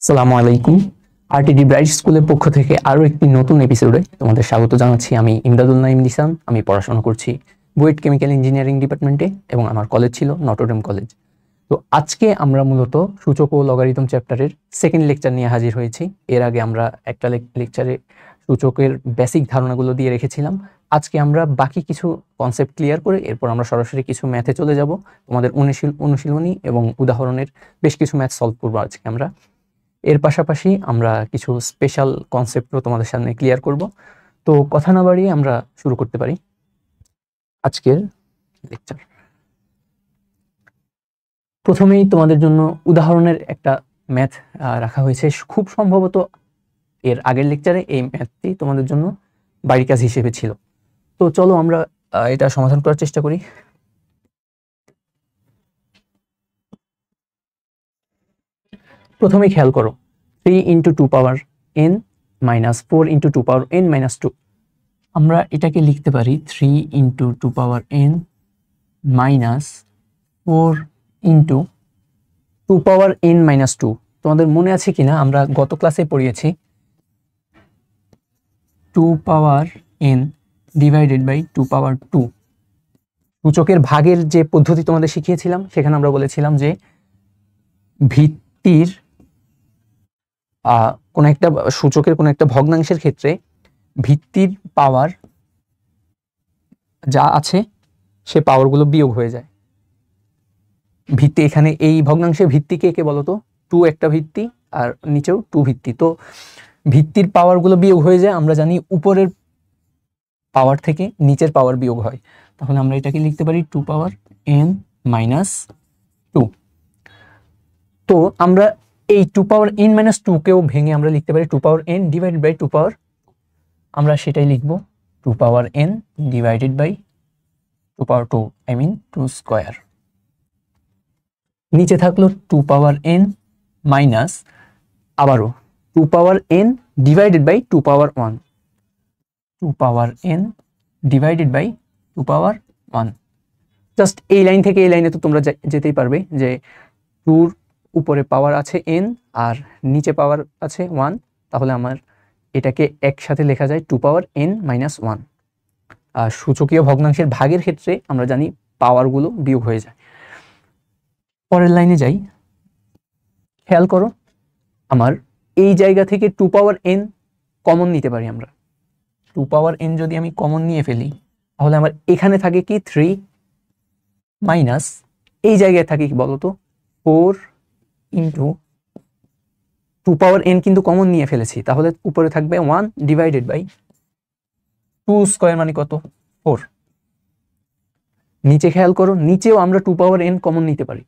আসসালামু আলাইকুম। RTD bright স্কুলের পক্ষ থেকে আরও একটি নতুন এপিসোডে তোমাদের স্বাগত জানাচ্ছি। আমি ইমদাদুল নাইম নিসান। আমি পড়াশোনা করছি বুয়েট কেমিক্যাল ইঞ্জিনিয়ারিং ডিপার্টমেন্টে এবং আমার কলেজ ছিল নটরডেম কলেজ। তো আজকে আমরা মূলত সূচক ও লগারিদম চ্যাপ্টারের সেকেন্ড লেকচার নিয়ে হাজির হয়েছি। এর আগে আমরা একটা লেকচারে সূচকের বেসিক ধারণাগুলো দিয়ে রেখেছিলাম। আজকে আমরা বাকি কিছু কনসেপ্ট ক্লিয়ার করে এরপর আমরা সরাসরি কিছু ম্যাথে চলে যাব। তোমাদের অনুশীলনী এবং উদাহরণের বেশ কিছু ম্যাথ সলভ করবো আজকে আমরা। এর পাশাপাশি আমরা কিছু স্পেশাল কনসেপ্টও তোমাদের সামনে ক্লিয়ার করব। তো কথা না বাড়িয়ে আমরা শুরু করতে পারি আজকের লেকচার। প্রথমেই তোমাদের জন্য উদাহরণের একটা ম্যাথ রাখা হয়েছে। খুব সম্ভবত এর আগের লেকচারে এই ম্যাথটি তোমাদের জন্য বাড়ির কাজ হিসেবে ছিল। তো চলো আমরা এটা সমাধান করার চেষ্টা করি। প্রথমেই খেয়াল করো 3 × 2 পাওয়ার n - 4 × 2 পাওয়ার n - 2। আমরা এটাকে লিখতে পারি 3 × 2 পাওয়ার n - 4 × 2 পাওয়ার n - 2। তোমাদের মনে আছে কিনা আমরা গত ক্লাসে পড়িয়েছি 2 power n divided by 2 power 2। সূচকের ভাগের যে পদ্ধতি তোমাদের শিখিয়েছিলাম সেখানে আমরা বলেছিলাম যে ভিত্তির কোন একটা সূচকের কোন একটা ভগ্নাংশের ক্ষেত্রে ভিত্তির পাওয়ার যা আছে সে পাওয়ারগুলো বিয়োগ হয়ে যায়। ভিত্তি এখানে এই ভগ্নাংশের ভিত্তি কে বলতো 2 একটা ভিত্তি আর নিচেও 2 ভিত্তি। তো ভিত্তির পাওয়ারগুলো বিয়োগ হয়ে যায়। আমরা জানি উপরের পাওয়ার থেকে নিচের পাওয়ার বিয়োগ হয়। তাহলে আমরা এটাকে লিখতে পারি 2 পাওয়ার n - 2। তো আমরা এই 2 পাওয়ার n - 2 কেও ভেঙে আমরা লিখতে পারি 2 power n divided by 2 power. আমরা সেটাই লিখব 2 power n divided by 2 power 2, I mean 2 square. নিচে থাকলো 2 পাওয়ার n মাইনাস আবারও 2 power n divided by 2 power 1, 2 power n divided by 2 power 1। Just এই লাইন থেকে এই লাইনে তো তোমরা যেতেই পারবে যে 2 উপরে পাওয়ার আছে n আর নিচে পাওয়ার আছে 1। তাহলে আমার এটাকে একসাথে লেখা যায় 2 পাওয়ার n - 1। আর সূচকীয় ভগ্নাংশের ভাগের ক্ষেত্রে আমরা জানি পাওয়ারগুলো বিয়োগ হয়ে যায়। পরের লাইনে যাই। খেয়াল করো আমার এই জায়গা থেকে 2 পাওয়ার n কমন নিতে পারি আমরা। 2 পাওয়ার n যদি আমি কমন নিয়ে ফেলি তাহলে আমার এখানে থাকে কি 3 মাইনাস এই জায়গায় থাকে কি বলতো 4 × 2 পাওয়ার n কিন্তু কমন নিয়ে ফেলেছি। তাহলে উপরে থাকবে 1 ডিভাইডেড বাই 2 স্কয়ার মানে কত 4। নিচে খেয়াল করো নিচেও আমরা 2 পাওয়ার n কমন নিতে পারি।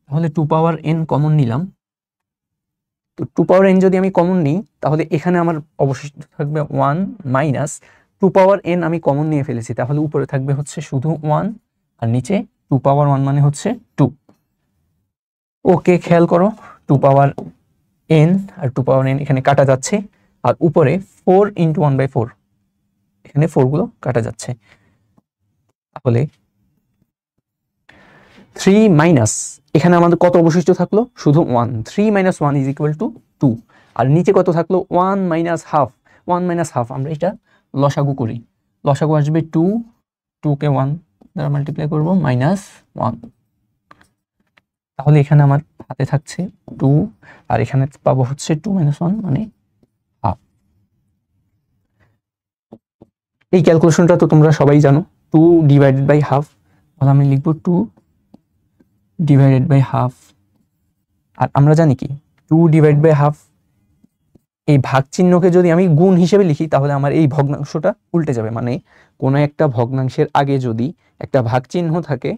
তাহলে 2 পাওয়ার n কমন নিলাম। তো 2 পাওয়ার n যদি আমি কমন নিই তাহলে এখানে আমার অবশিষ্ট থাকবে 1 মাইনাস 2 পাওয়ার n আমি কমন নিয়ে ফেলেছি। তাহলে উপরে থাকবে হচ্ছে শুধু 1 আর নিচে 2 পাওয়ার 1 মানে হচ্ছে 2। ওকে খেয়াল করো 2 পাওয়ার n আর 2 পাওয়ার n এখানে কাটা যাচ্ছে আর উপরে 4 × 1/4 এখানে 4 গুলো কাটা যাচ্ছে। তাহলে 3 মাইনাস এখানে আমাদের কত অবশিষ্ট থাকলো শুধু 1। 3 - 1 = 2। আর নিচে কত থাকলো 1 - হাফ। 1 - হাফ আমরা এটা লসাগু করি। লসাগু আসবে 2, 2 কে 1 দ্বারা মাল্টিপ্লাই করব -1। তাহলে এখানে আমার হাতে থাকছে 2 আর এখানে পাবো হচ্ছে 2 - 1 মানে হাফ। এই ক্যালকুলেশনটা তো তোমরা সবাই জানো 2 ডিভাইডেড বাই হাফ। তাহলে আমি লিখব 2 ডিভাইডেড বাই হাফ। আর আমরা জানি কি 2 ডিভাইড বাই হাফ এই ভাগ চিহ্নকে যদি আমি গুণ হিসেবে লিখি তাহলে আমার এই ভগ্নাংশটা উল্টে যাবে। মানে কোনো একটা ভগ্নাংশের আগে যদি একটা ভাগ চিহ্ন থাকে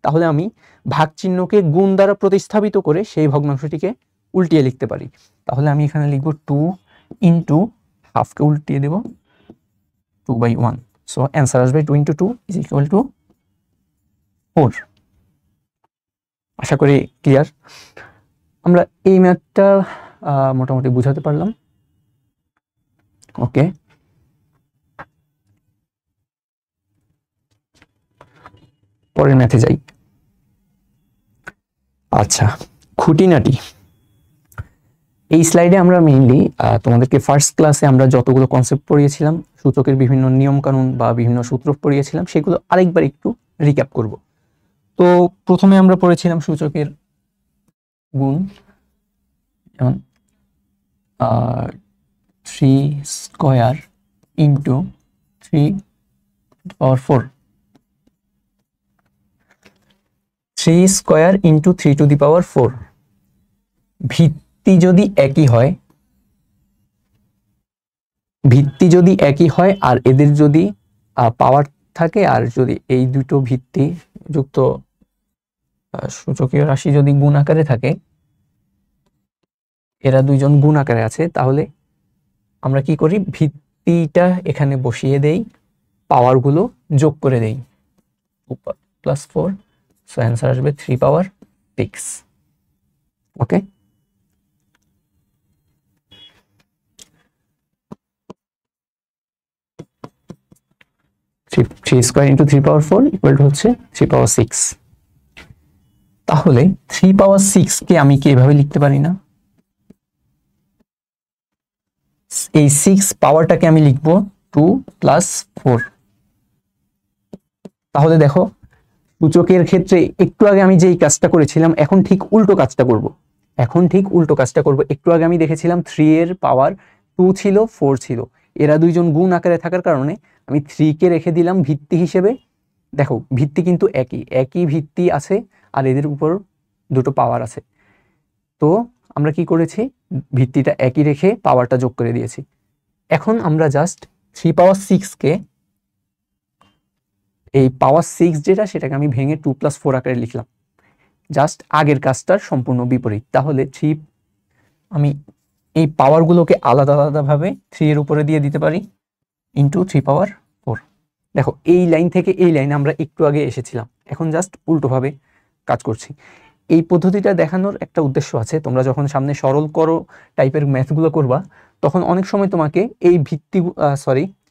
তাহলে আমি ভাগ চিহ্নকে গুণ দ্বারা প্রতিস্থাপিত করে সেই ভগ্নাংশটিকে উল্টিয়ে লিখতে পারি। তাহলে আমি এখানে লিখব 2 × হাফকে উল্টিয়ে দেব 2/1। সো অ্যান্সার আসবে 2 × 2 = 4। আশা করি ক্লিয়ার। আমরা এই ম্যাথটা মোটামুটি বুঝাতে পারলাম। ওকে, পরের ম্যাথে যাই। আচ্ছা, খুঁটিনাটি এই স্লাইডে আমরা মেইনলি তোমাদেরকে ফার্স্ট ক্লাসে আমরা যতগুলো কনসেপ্ট পড়িয়েছিলাম, সূচকের বিভিন্ন নিয়ম কানুন বা বিভিন্ন সূত্র পড়িয়েছিলাম, সেগুলো আরেকবার একটু রিক্যাপ করব। তো প্রথমে আমরা পড়েছিলাম সূচকের গুণ, যেমন 3 স্কয়ার ইন্টু 3^4, 3 স্কয়ার ইন্টু 3^4। ভিত্তি যদি একই হয় আর এদের যদি পাওয়ার থাকে, আর যদি এই দুটো ভিত্তি যুক্ত সূচকীয় রাশি যদি গুণ আকারে থাকে, এরা দুইজন গুণ আকারে আছে, তাহলে আমরা কি করি, ভিত্তিটা এখানে বসিয়ে দেই, পাওয়ারগুলো যোগ করে দেই, +4, সো অ্যান্সার আসবে 3^6। Okay, three square into 3^4 equal to হচ্ছে 3^6। তাহলে 3^6 কে আমি কি এভাবে লিখতে পারি না? এই 6 পাওয়ারটাকে আমি লিখব 2 + 4। তাহলে দেখো, সূচকের ক্ষেত্রে একটু আগে আমি যেই কাজটা করেছিলাম, এখন ঠিক উল্টো কাজটা করব। একটু আগে আমি দেখেছিলাম 3 এর পাওয়ার 2 ছিল, 4 ছিল, এরা দুইজন গুণ আকারে থাকার কারণে আমি 3 কে রেখে দিলাম ভিত্তি হিসেবে। দেখো, ভিত্তি কিন্তু একই ভিত্তি আছে, আর এদের উপর দুটো পাওয়ার আছে। তো আমরা কি করেছি, ভিত্তিটা একই রেখে পাওয়ারটা যোগ করে দিয়েছি। এখন আমরা জাস্ট 3^6 কে, এই পাওয়ার 6 যেটা, সেটাকে আমি ভেঙে 2 + 4 আকারে লিখলাম, জাস্ট আগের কাজটার সম্পূর্ণ বিপরীত। তাহলে আমি এই পাওয়ারগুলোকে আলাদা আলাদাভাবে 3 এর উপরে দিয়ে দিতে পারি, ইন্টু 3^4। দেখো, এই লাইন থেকে এই লাইনে আমরা একটু আগে এসেছিলাম, এখন জাস্ট উল্টোভাবে কাজ করছি। এই পদ্ধতিটা দেখানোর একটা উদ্দেশ্য আছে, তোমরা যখন সামনে সরল করো টাইপের ম্যাথগুলো করবা, তখন অনেক সময় তোমাকে এই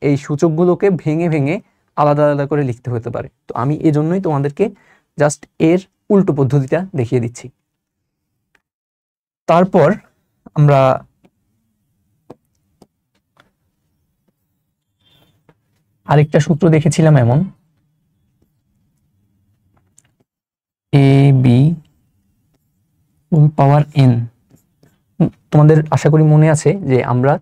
এই সূচকগুলোকে ভেঙে ভেঙে আলাদা আলাদা করে লিখতে হতে পারে। তো আমি এজন্যই তোমাদেরকে জাস্ট এর উল্টো পদ্ধতিটা দেখিয়ে দিচ্ছি। তারপর আমরা আরেকটা সূত্র দেখেছিলাম, এমন AB হোল পাওয়ার n। তোমাদের আশা করি মনে আছে যে আমরা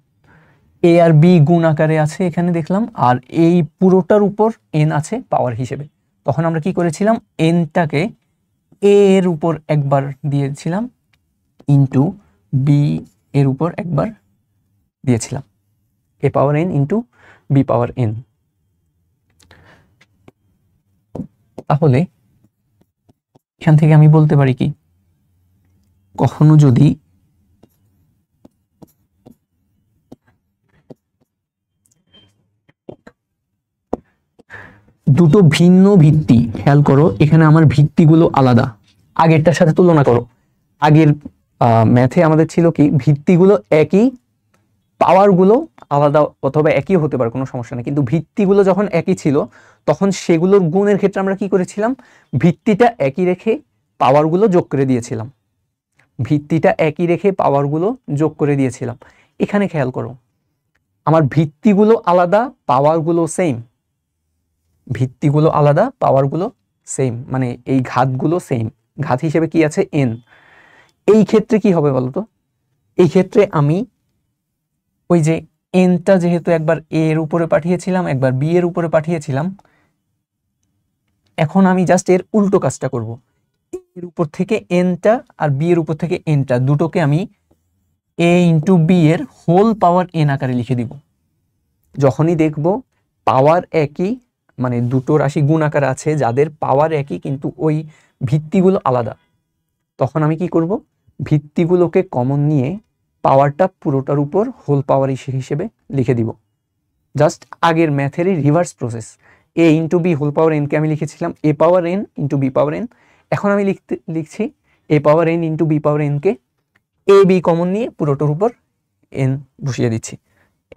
a আর b গুণ আকারে আছে এখানে দেখলাম, আর এই পুরোটার উপর n আছে পাওয়ার হিসেবে। তখন আমরা কি করেছিলাম, nটাকে a এর উপর একবার দিয়েছিলাম, ইন্টু b এর উপর একবার দিয়েছিলাম, a power n into b power n। তাহলে এখান থেকে আমি বলতে পারি কি, কখনো যদি দুটো ভিন্ন ভিত্তি, খেয়াল করো এখানে আমার ভিত্তিগুলো আলাদা, আগেরটার সাথে তুলনা করো। আগের ম্যাথে আমাদের ছিল কি, ভিত্তিগুলো একই, পাওয়ারগুলো আলাদা অথবা একই হতে পারে, কোনো সমস্যা নেই, কিন্তু ভিত্তিগুলো যখন একই ছিল, তখন সেগুলোর গুণের ক্ষেত্রে আমরা কি করেছিলাম, ভিত্তিটা একই রেখে পাওয়ারগুলো যোগ করে দিয়েছিলাম। এখানে খেয়াল করো, আমার ভিত্তিগুলো আলাদা, পাওয়ারগুলো সেম, মানে এই ঘাতগুলো সেম, ঘাত হিসেবে কি আছে, n। এই ক্ষেত্রে কি হবে বলতো, এই ক্ষেত্রে আমি ওই যে nটা যেহেতু একবার a এর উপরে পাঠিয়েছিলাম, একবার b এর উপরে পাঠিয়েছিলাম, এখন আমি জাস্ট এর উল্টো কাজটা করব। এর উপর থেকে nটা আর b এর উপর থেকে nটা দুটোকে আমি a ইন্টু b এর হোল পাওয়ার n আকারে লিখে দিব। যখনই দেখব পাওয়ার একই, মানে দুটো রাশি গুণ আকারে আছে যাদের পাওয়ার একই কিন্তু ওই ভিত্তিগুলো আলাদা, তখন আমি কি করব, ভিত্তিগুলোকে কমন নিয়ে পাওয়ারটা পুরোটার উপর হোল পাওয়ার হিসেবে লিখে দিব। জাস্ট আগের ম্যাথেরই reverse process. a into b whole power n কে আমি লিখেছিলাম a power n into b power n, এখন আমি লিখছি a power n into b power n কে a b কমন নিয়ে পুরোটার উপর n বসিয়ে দিচ্ছি।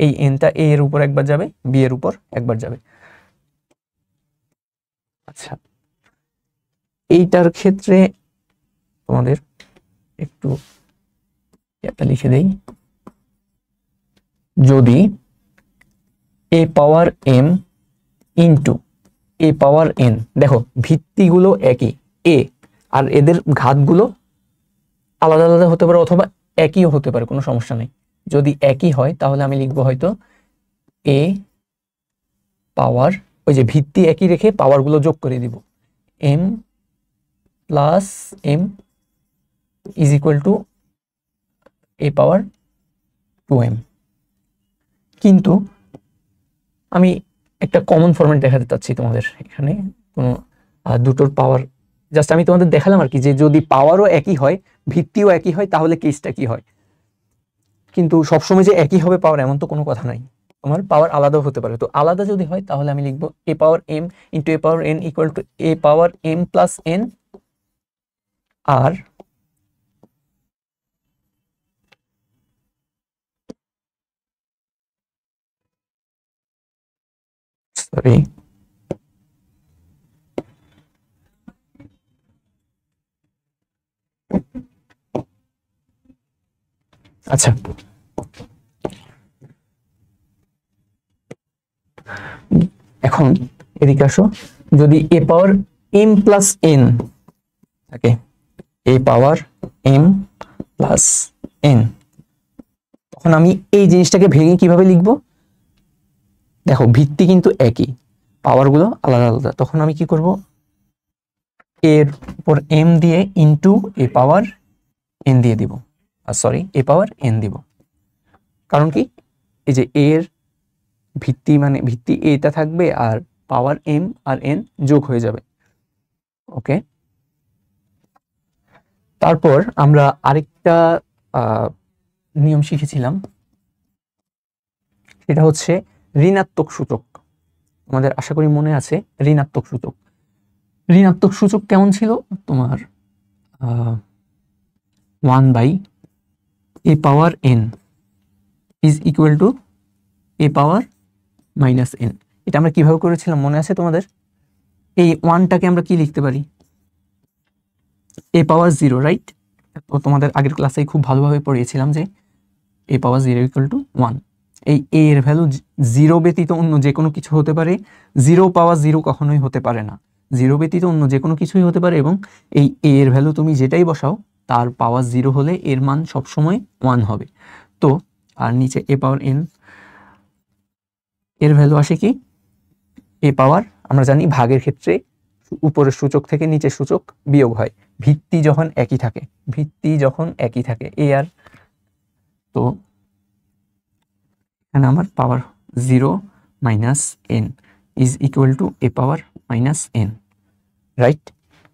এই nটা a এর উপর একবার যাবে, b এর উপর একবার যাবে। আচ্ছা, এইটার ক্ষেত্রে তোমাদের একটু এটা লিখে দেই, যদি a power m into a power n, দেখো ভিত্তিগুলো একই a, আর এদের ঘাতগুলো আলাদা আলাদা হতে পারে অথবা একইও হতে পারে, কোনো সমস্যা নেই। যদি একই হয় তাহলে আমি লিখবো হয়তো a পাওয়ার, ওই যে ভিত্তি একই রেখে পাওয়ারগুলো যোগ করে দিব, m plus m is equal to a power 2m। কিন্তু আমি একটা কমন ফরম্যাট দেখাতে চাচ্ছি তোমাদের, এখানে কোনো দুটোর পাওয়ার জাস্ট আমি তোমাদের দেখালাম আর কি, যে যদি পাওয়ারও একই হয় ভিত্তিও একই হয় তাহলে কেসটা কি হয়। কিন্তু সবসময় যে একই হবে পাওয়ার এমন তো কোনো কথা নাই, তোমার পাওয়ার আলাদাও হতে পারে। তো আলাদা যদি হয় তাহলে আমি লিখবো a power m into a power n equal to a power m plus n, আর সরি আচ্ছা, এখন এদিকে আসো, যদি a power m plus n থাকে, a power m plus n, তখন আমি এই জিনিসটাকে ভেঙে কিভাবে লিখবো, দেখো ভিত্তি কিন্তু একই, পাওয়ারগুলো আলাদা আলাদা, তখন আমি কি করব, এর উপর m দিয়ে ইনটু a পাওয়ার n দিয়ে দিব, সরি a পাওয়ার n দিব। কারণ কি, এই যে এর ভিত্তি মানে ভিত্তি এটা থাকবে আর পাওয়ার m আর n যোগ হয়ে যাবে। ওকে, তারপর আমরা আরেকটা নিয়ম শিখেছিলাম, সেটা হচ্ছে ঋণাত্মক সূচক। আমাদের আশা করি মনে আছে ঋণাত্মক সূচক। ঋণাত্মক সূচক কেমন ছিল তোমার, 1/a power n is equal to a power minus n। এটা আমরা কিভাবে করেছিলাম মনে আছে তোমাদের, এই 1টাকে আমরা কি লিখতে পারি, a পাওয়ার 0, রাইট? তো তোমাদের আগের ক্লাসে খুব ভালোভাবে পড়িয়েছিলাম যে a পাওয়ার 0 ইকুয়াল টু 1। এই a এর ভ্যালু 0 ব্যতীত অন্য যে কোনো কিছু হতে পারে, 0 পাওয়ার 0 কখনোই হতে পারে না, 0 ব্যতীত অন্য যে কোনো কিছুই হতে পারে, এবং এই a এর ভ্যালু তুমি যেটাই বসাও তার পাওয়ার 0 হলে এর মান সবসময় 1 হবে। তো আর নিচে a পাওয়ার n এর ভ্যালু আসে কি, a পাওয়ার, আমরা জানি ভাগের ক্ষেত্রে উপরের সূচক থেকে নিচের সূচক বিয়োগ হয় ভিত্তি যখন একই থাকে, ভিত্তি যখন একই থাকে a আর, তো এখানে আমার পাওয়ার 0 minus n is equal to a power minus n, right?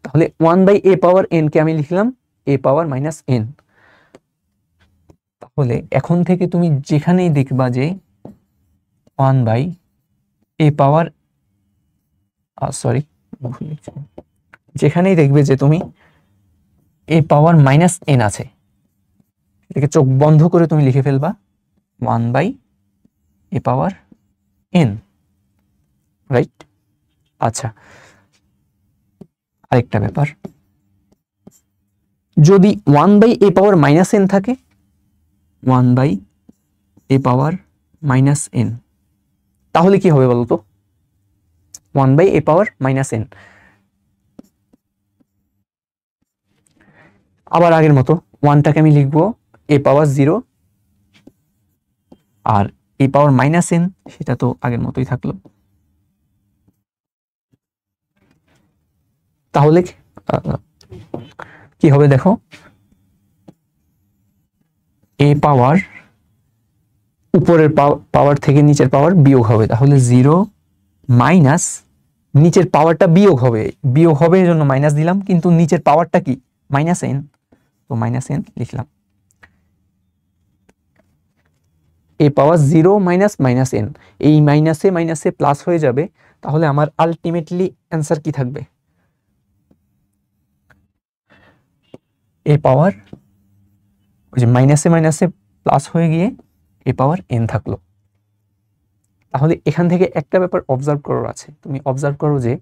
তাহলে 1/a পাওয়ার n কে আমি লিখলাম a পাওয়ার মাইনাস n। তাহলে এখন থেকে তুমি যেখানেই দেখবা যে 1/a পাওয়ার, সরি যেখানেই দেখবে যে তুমি a পাওয়ার মাইনাস n আছে, এটাকে চোখ বন্ধ করে তুমি লিখে ফেলবা 1/a পাওয়ার n, রাইট? আচ্ছা, আরেকটা ব্যাপার, যদি 1/a পাওয়ার মাইনাস n থাকে, 1/a পাওয়ার মাইনাস n, তাহলে কি হবে বলতো, 1/a পাওয়ার মাইনাস n, আবার আগের মতো 1টাকে আমি লিখবো a পাওয়ার 0, আর a পাওয়ার মাইনাস n সেটা তো আগের মতোই থাকলো। তাহলে কি হবে দেখো, a পাওয়ার উপরের পাওয়ার থেকে নিচের পাওয়ার বিয়োগ হবে, তাহলে 0 মাইনাস নিচের পাওয়ারটা বিয়োগ হবে, বিয়োগ হবে এর জন্য মাইনাস দিলাম, কিন্তু নিচের পাওয়ারটা কি মাইনাস n, তো মাইনাস n লিখলাম। a power 0 minus minus n, এই মাইনাসে মাইনাসে প্লাস হয়ে যাবে, তাহলে আমার আলটিমেটলি অ্যান্সার কি থাকবে, a পাওয়ার, ওই যে মাইনাসে মাইনাসে প্লাস হয়ে গিয়ে a পাওয়ার n থাকলো। তাহলে এখান থেকে একটা ব্যাপার অবজার্ভ করার আছে, তুমি অবজার্ভ করো যে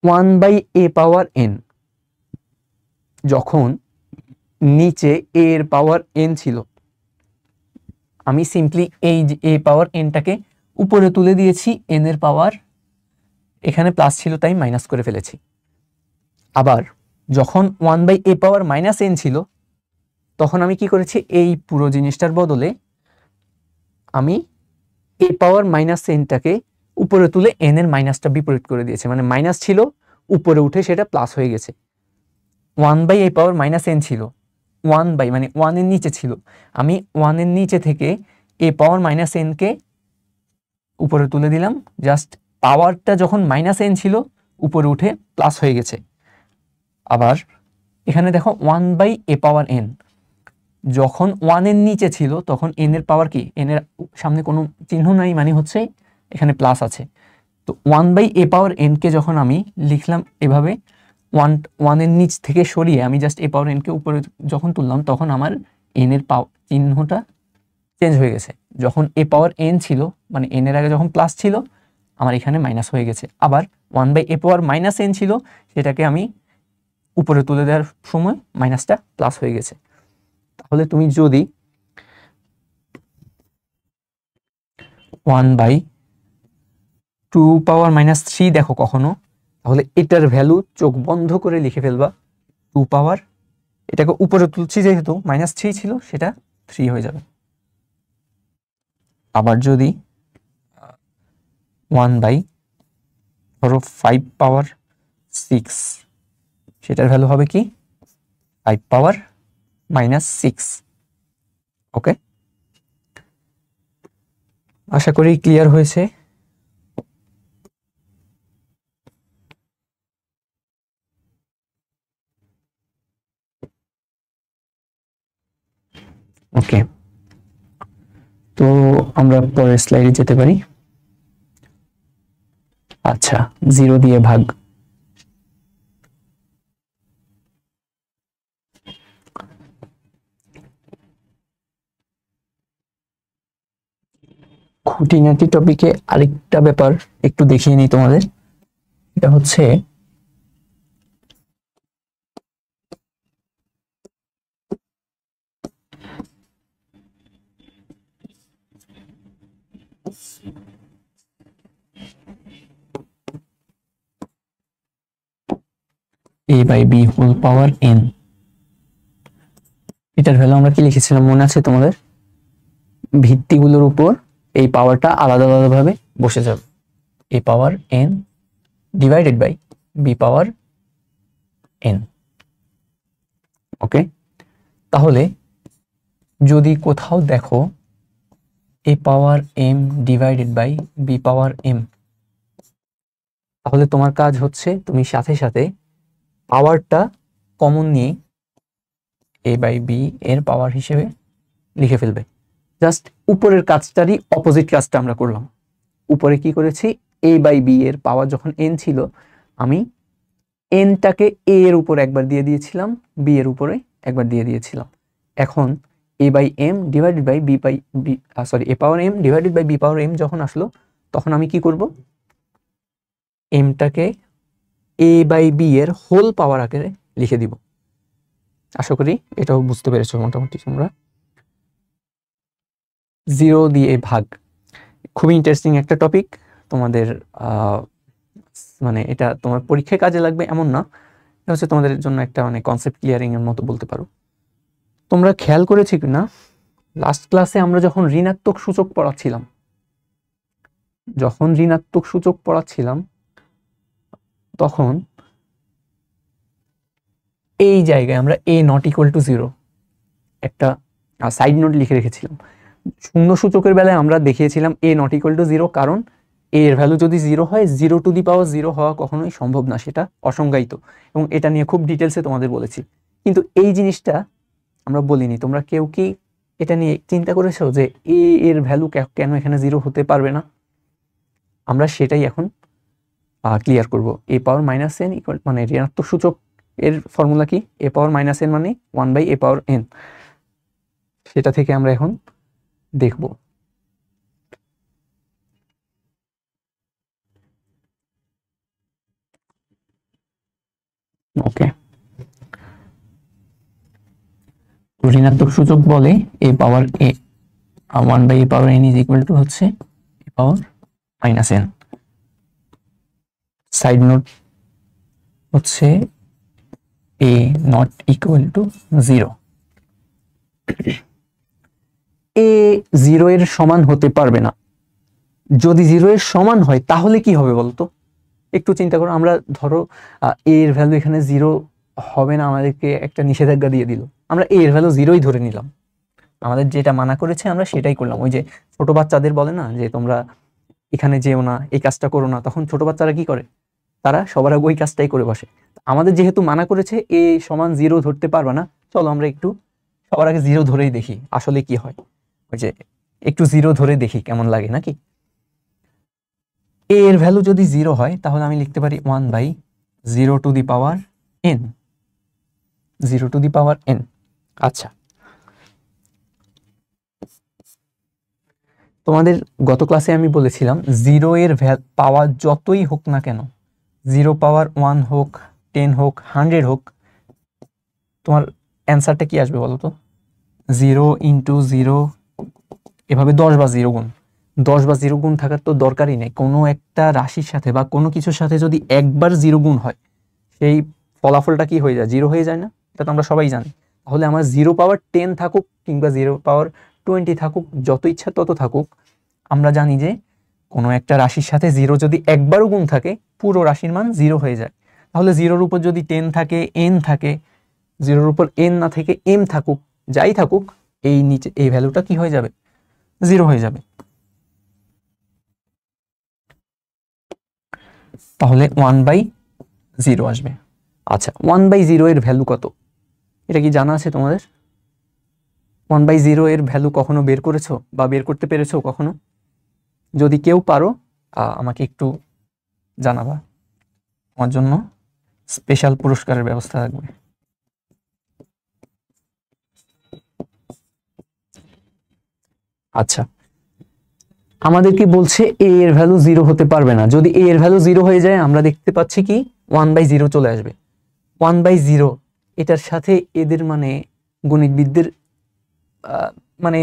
1/a পাওয়ার n যখন নিচে a এর পাওয়ার n ছিল, আমি সিম্পলি এই যে a পাওয়ার nটাকে উপরে তুলে দিয়েছি, n এর পাওয়ার এখানে প্লাস ছিল তাই মাইনাস করে ফেলেছি। আবার যখন 1/a পাওয়ার মাইনাস n ছিল তখন আমি কি করেছি, এই পুরো জিনিসটার বদলে আমি a পাওয়ার মাইনাস nটাকে উপরে তুলে n এর মাইনাসটা বিপরীত করে দিয়েছি, মানে মাইনাস ছিল উপরে উঠে সেটা প্লাস হয়ে গেছে। 1/a পাওয়ার মাইনাস n ছিল 1 মানে 1 এর নিচে ছিল, আমি 1 এর নিচে থেকে a পাওয়ার মাইনাস n কে উপরে তুলে দিলাম, জাস্ট পাওয়ারটা যখন মাইনাস n ছিল উপরে উঠে প্লাস হয়ে গেছে। আবার এখানে দেখো 1/a পাওয়ার n, যখন 1 এর নিচে ছিল তখন n এর পাওয়ার কি, n এর সামনে কোনো চিহ্ন নাই, মানে হচ্ছে এখানে প্লাস আছে। তো 1/a পাওয়ার n কে যখন আমি লিখলাম এভাবে 1 এর নিচ থেকে সরিয়ে আমি জাস্ট a পাওয়ার n কে উপরে যখন তুললাম তখন আমার n এর চিহ্নটা চেঞ্জ হয়ে গেছে। যখন a পাওয়ার n ছিল মানে n এর আগে যখন প্লাস ছিল আমার এখানে মাইনাস হয়ে গেছে। আবার 1/a পাওয়ার মাইনাস n ছিল, সেটাকে আমি উপরে তুলে দেওয়ার সময় মাইনাসটা প্লাস হয়ে গেছে। তাহলে তুমি যদি 1/2 পাওয়ার মাইনাস 3 দেখো কখনো, তাহলে এটার ভ্যালু চোখ বন্ধ করে লিখে ফেলবা 2 পাওয়ার, এটাকে উপরে তুলছি যেহেতু মাইনাস 3 ছিল সেটা 3 হয়ে যাবে। আবার যদি 1/5 পাওয়ার 6, সেটার ভ্যালু হবে কি 5 পাওয়ার মাইনাস 6। ওকে, আশা করি ক্লিয়ার হয়েছে। ওকে, তো আমরা পরের স্লাইডে যেতে পারি। আচ্ছা, 0 দিয়ে ভাগ। খুঁটিনাটি টপিকে আরেকটা ব্যাপার একটু দেখিয়ে নিই তোমাদের, এটা হচ্ছে a/b হোল পাওয়ার n, এটার ভ্যালু আমরা কি লিখেছিলাম মনে আছে তোমাদের? ভিত্তিগুলোর উপর এই পাওয়ারটা আলাদা আলাদা ভাবে বসে যাবে, a power n divided by b power n। Okay, তাহলে যদি কোথাও দেখো a power m divided by b power m, তাহলে তোমার কাজ হচ্ছে তুমি সাথে সাথে পাওয়ারটা কমন নিয়ে a/b এর পাওয়ার হিসেবে লিখে ফেলবে। জাস্ট উপরের কাজটারই অপোজিট কাজটা আমরা করলাম। উপরে কি করেছি, a/b এর পাওয়ার যখন n ছিল আমি nটাকে a এর উপর একবার দিয়ে দিয়েছিলাম, b এর উপরে একবার দিয়ে দিয়েছিলাম। এখন a/m divided by a power m divided by b power m যখন আসলো তখন আমি কি করব, mটাকে a/b এর হোল পাওয়ার আকারে লিখে দিব। আশা করি এটাও বুঝতে পেরেছো মোটামুটি তোমরা। 0 দিয়ে ভাগ খুবই ইন্টারেস্টিং একটা টপিক তোমাদের, মানে এটা তোমার পরীক্ষায় কাজে লাগবে এমন না, এটা হচ্ছে তোমাদের জন্য একটা মানে কনসেপ্ট ক্লিয়ারিং এর মতো বলতে পারো। তোমরা খেয়াল করেছো কিনা লাস্ট ক্লাসে আমরা যখন ঋণাত্মক সূচক পড়াচ্ছিলাম তখন এই জায়গায় আমরা a নট ইকুয়াল টু 0 একটা সাইড নোট লিখে রেখেছিলাম। শূন্য সূচকের বেলায় আমরা দেখিয়েছিলাম a নট ইকুয়াল টু 0, কারণ a এর ভ্যালু যদি 0 হয় 0 টু দি পাওয়ার 0 হওয়া কখনোই সম্ভব না, সেটা অসংজ্ঞায়িত, এবং এটা নিয়ে খুব ডিটেলসে তোমাদের বলেছি। কিন্তু এই জিনিসটা আমরা বলিনি। তোমরা কেউ কি এটা নিয়ে চিন্তা করেছো যে a এর ভ্যালু কেন এখানে 0 হতে পারবে না? আমরা সেটাই এখন ক্লিয়ার করব। a power minus n equal মানে ঋণাত্মক সূচক এর ফর্মুলা কি, a পাওয়ার মাইনাস n মানে 1/a পাওয়ার n, সেটা থেকে আমরা এখন দেখব। ওকে, তো ঋণাত্মক সূচক বলে a power a 1/a power n is equal to হচ্ছে a power minus n। Side note হচ্ছে a not equal to 0। a 0 এর সমান হতে পারবে না। যদি 0 এর সমান হয় তাহলে কি হবে বলতো? একটু চিন্তা করো। আমরা ধরো a এর ভ্যালু এখানে 0 হবে না, আমাদেরকে একটা নিষেধাজ্ঞা দিয়ে দিল। আমরা a এর ভ্যালু 0ই ধরে নিলাম, আমাদের যেটা মানা করেছে আমরা সেটাই করলাম। ওই যে ছোট বাচ্চাদের বলে না যে তোমরা এখানে যেও না, এই কাজটা করো না, তখন ছোট বাচ্চারা কি করে? তারা সবার আগে ওই কাজটাই করে বসে। আমাদের যেহেতু মানা করেছে a সমান 0 ধরতে পারবে না, চলো আমরা একটু সবার আগে 0 ধরেই দেখি আসলে কি হয়। ওই যে একটু 0 ধরে দেখি কেমন লাগে নাকি। a এর ভ্যালু যদি 0 হয় তাহলে আমি লিখতে পারি 1/0 to the power n, 0 to the power n। আচ্ছা, তোমাদের গত ক্লাসে আমি বলেছিলাম 0 এর পাওয়ার যতই হোক না কেন, 0 পাওয়ার 1 হোক, 10 হোক, 100 হোক, তোমার অ্যান্সারটা কি আসবে বলো তো? 0 ইন্টু 0, এভাবে 10 বা 0 গুণ। 10 বা 0 গুণ থাকার তো দরকারই নেই। কোনো একটা রাশির সাথে বা কোনো কিছুর সাথে যদি একবার 0 গুণ হয়, সেই ফলাফলটা কি হয়ে যায়? 0 হয়ে যায় না? এটা তো আমরা সবাই জানি। তাহলে আমার 0 পাওয়ার 10 থাকুক কিংবা 0 পাওয়ার 20 থাকুক, যত ইচ্ছা তত থাকুক, আমরা জানি যে কোনো একটা রাশির সাথে 0 যদি একবারও গুণ থাকে, পুরো রাশির মান 0 হয়ে যায়। তাহলে 0-র উপর যদি 10 থাকে, n থাকে, 0-র উপর n না থেকে m থাকুক, যাই থাকুক, এই নিচে এই ভ্যালুটা কি হয়ে যাবে? 0 হয়ে যাবে। তাহলে 1/0 আসবে। আচ্ছা, 1/0 এর ভ্যালু কত? এটা কি জানা আছে তোমাদের? 1/0 এর ভ্যালু কখনো বের করেছো বা বের করতে পেরেছো কখনো? যদি কেউ পারো আমাকে একটু জানাবা, আমার জন্য স্পেশাল পুরস্কারের ব্যবস্থা থাকবে। আচ্ছা, আমাদের কি বলছে a এর ভ্যালু 0 হতে পারবে না। যদি a এর ভ্যালু 0 হয়ে যায় আমরা দেখতে পাচ্ছি কি 1/0 চলে আসবে। 1/0 এটার সাথে এদের মানে গণিতবিদদের মানে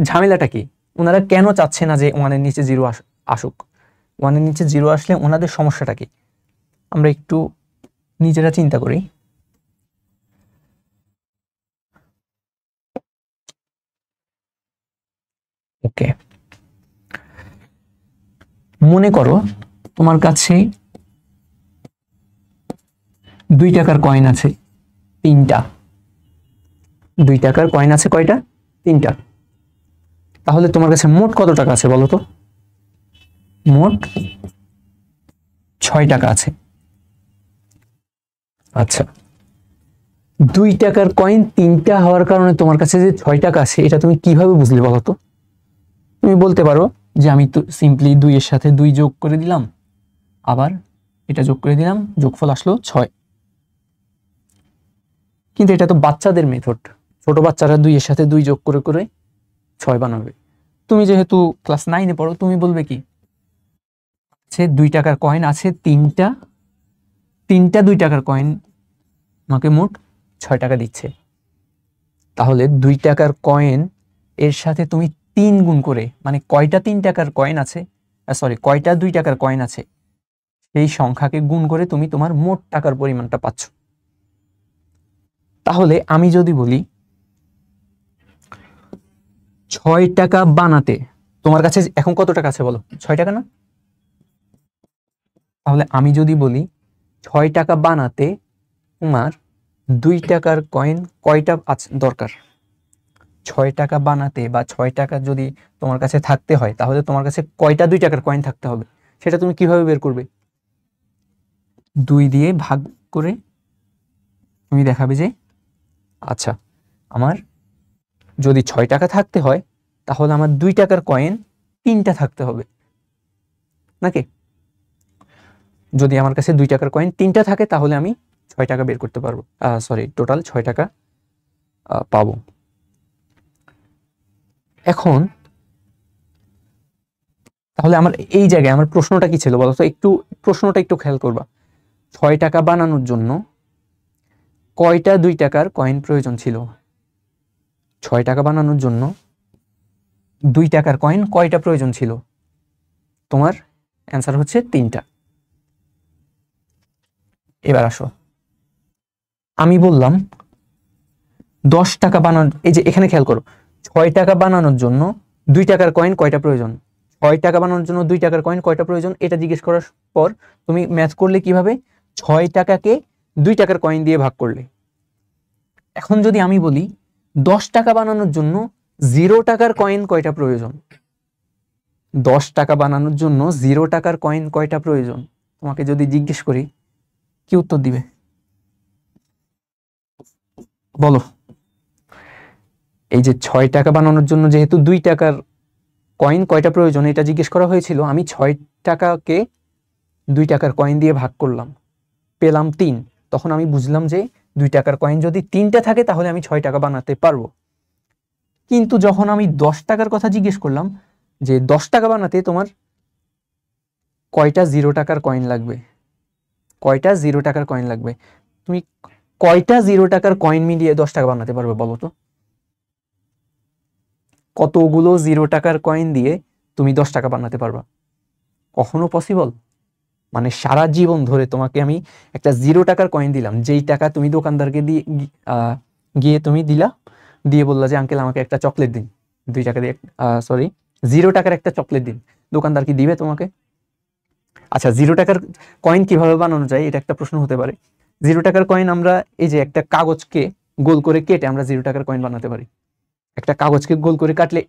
ঝামেলাটা কি? ওনারা কেন চাচ্ছে না যে 1 এর নিচে 0 আসুক? 1 এর নিচে 0 আসলে ওনাদের সমস্যাটা কি? আমরা একটু নিজেরা চিন্তা করি। ওকে, মনে করো তোমার কাছে 2 টাকার কয়েন আছে 3টা। 2 টাকার কয়েন আছে কয়টা? 3টা। তাহলে তোমার কাছে মোট কত টাকা আছে বলো তো? মোট 6 টাকা আছে। আচ্ছা, 2 টাকার কয়েন 3টা হওয়ার কারণে তোমার কাছে যে 6 টাকা আছে, এটা তুমি কিভাবে বুঝলে বলো তো? তুমি বলতে পারো যে আমি তো সিম্পলি 2 এর সাথে 2 যোগ করে দিলাম, আবার এটা যোগ করে দিলাম, যোগফল আসলো 6। কিন্তু এটা তো বাচ্চাদের মেথড। ছোট বাচ্চারা 2 এর সাথে 2 যোগ করে করে 6 বানাবে। তুমি যেহেতু ক্লাস 9-এ পড়ো, তুমি বলবে কি? সে 2 টাকার কয়েন আছে 3টা, 2 টাকার কয়েন আমাকে মোট 6 টাকা দিচ্ছে। তাহলে 2 টাকার কয়েন এর সাথে তুমি 3 গুণ করে, মানে কয়টা 3 টাকার কয়েন আছে, সরি কয়টা 2 টাকার কয়েন আছে, সেই সংখ্যাকে গুণ করে তুমি তোমার মোট টাকার পরিমাণটা পাচ্ছ। তাহলে আমি যদি বলি 6 টাকা বানাতে তোমার কাছে এখন কত টাকা আছে বলো? 6 টাকা না? তাহলে আমি যদি বলি 6 টাকা বানাতে তোমার 2 টাকার কয়েন কয়টা দরকার? 6 টাকা বানাতে বা 6 টাকা যদি তোমার কাছে থাকতে হয়, তাহলে তোমার কাছে কয়টা 2 টাকার কয়েন থাকতে হবে? সেটা তুমি কিভাবে বের করবে? 2 দিয়ে ভাগ করে তুমি দেখাবে যে আচ্ছা, আমার যদি 6 টাকা থাকতে হয় তাহলে আমার 2 টাকার কয়েন 3টা থাকতে হবে নাকি? যদি আমার কাছে 2 টাকার কয়েন 3টা থাকে তাহলে আমি 6 টাকা বের করতে পারবো, সরি টোটাল 6 টাকা পাবো। এখন তাহলে আমার এই জায়গায় আমার প্রশ্নটা কি ছিল বলো তো? একটু প্রশ্নটা একটু খেয়াল করবা। 6 টাকা বানানোর জন্য কয়টা 2 টাকার কয়েন প্রয়োজন ছিল? 6 টাকা বানানোর জন্য 2 টাকার কয়েন কয়টা প্রয়োজন ছিল? তোমার অ্যান্সার হচ্ছে 3টা। এবার আসো, আমি বললাম 10 টাকা বানানো, এই যে এখানে খেয়াল করো, 6 টাকা বানানোর জন্য 2 টাকার কয়েন কয়টা প্রয়োজন? 6 টাকা বানানোর জন্য 2 টাকার কয়েন কয়টা প্রয়োজন এটা জিজ্ঞেস করার পর তুমি ম্যাথ করলে কিভাবে? 6 টাকাকে 2 টাকার কয়েন দিয়ে ভাগ করলে। এখন যদি আমি বলি 10 টাকা বানানোর জন্য 0 টাকার কয়েন কয়টা প্রয়োজন? 10 টাকা বানানোর জন্য 0 টাকার কয়েন কয়টা প্রয়োজন? তোমাকে যদি জিজ্ঞেস করি কি উত্তর দিবে বলো? এই যে 6 টাকা বানানোর জন্য যেহেতু 2 টাকার কয়েন কয়টা প্রয়োজন এটা জিজ্ঞেস করা হয়েছিল, আমি 6 টাকাকে 2 টাকার কয়েন দিয়ে ভাগ করলাম, পেলাম 3। তখন আমি বুঝলাম যে 2 টাকার কয়েন যদি 3টা থাকে তাহলে আমি 6 টাকা বানাতে পারবো। কিন্তু যখন আমি 10 টাকার কথা জিজ্ঞেস করলাম যে 10 টাকা বানাতে তোমার কয়টা 0 টাকার কয়েন লাগবে, কয়টা 0 টাকার কয়েন লাগবে, তুমি কয়টা 0 টাকার কয়েন মিলিয়ে 10 টাকা বানাতে পারবে বলো তো? কতগুলো 0 টাকার কয়েন দিয়ে তুমি 10 টাকা বানাতে পারবা? কখনো পসিবল? মানে সারা জীবন ধরে তোমাকে আমি একটা 0 টাকার কয়েন দিলাম, যেই টাকা তুমি দোকানদারকে গিয়ে তুমি দিলা, দিয়ে বললা যে আঙ্কেল আমাকে একটা চকলেট দিন, 2 টাকা দিয়ে 0 টাকার একটা চকলেট দিন, দোকানদার কি দিবে তোমাকে? আচ্ছা, 0 টাকার কয়েন কিভাবে বানানো যায় এটা একটা প্রশ্ন হতে পারে। 0 টাকার কয়েন আমরা এই যে একটা কাগজকে গোল করে কেটে আমরা 0 টাকার কয়েন বানাতে পারি। একটা কাগজকে গোল করে কাটলে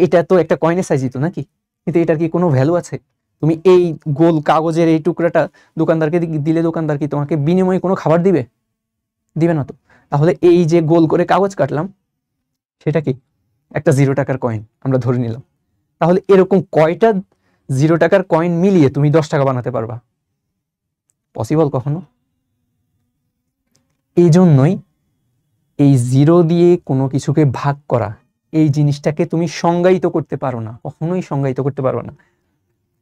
এটা তো একটা কয়েনের সাইজই তো নাকি? কিন্তু এটার কি কোনো ভ্যালু আছে? তুমি এই গোল কাগজের এই টুকরাটা দোকানদারকে দিলে দোকানদার কি তোমাকে বিনিময়ে কোনো খাবার দিবে? দিবে না তো। তাহলে এই যে গোল করে কাগজ কাটলাম সেটা কি? একটা 0 টাকার কয়েন আমরা ধরে নিলাম। তাহলে এরকম কয়টা 0 টাকার কয়েন মিলিয়ে তুমি 10 টাকা বানাতে পারবা? পসিবল কখনো? এই জন্যই এই 0 দিয়ে কোনো কিছুকে ভাগ করা, এই জিনিসটাকে তুমি সংজ্ঞায়িত করতে পারো না, কখনোই সংজ্ঞায়িত করতে পারো না।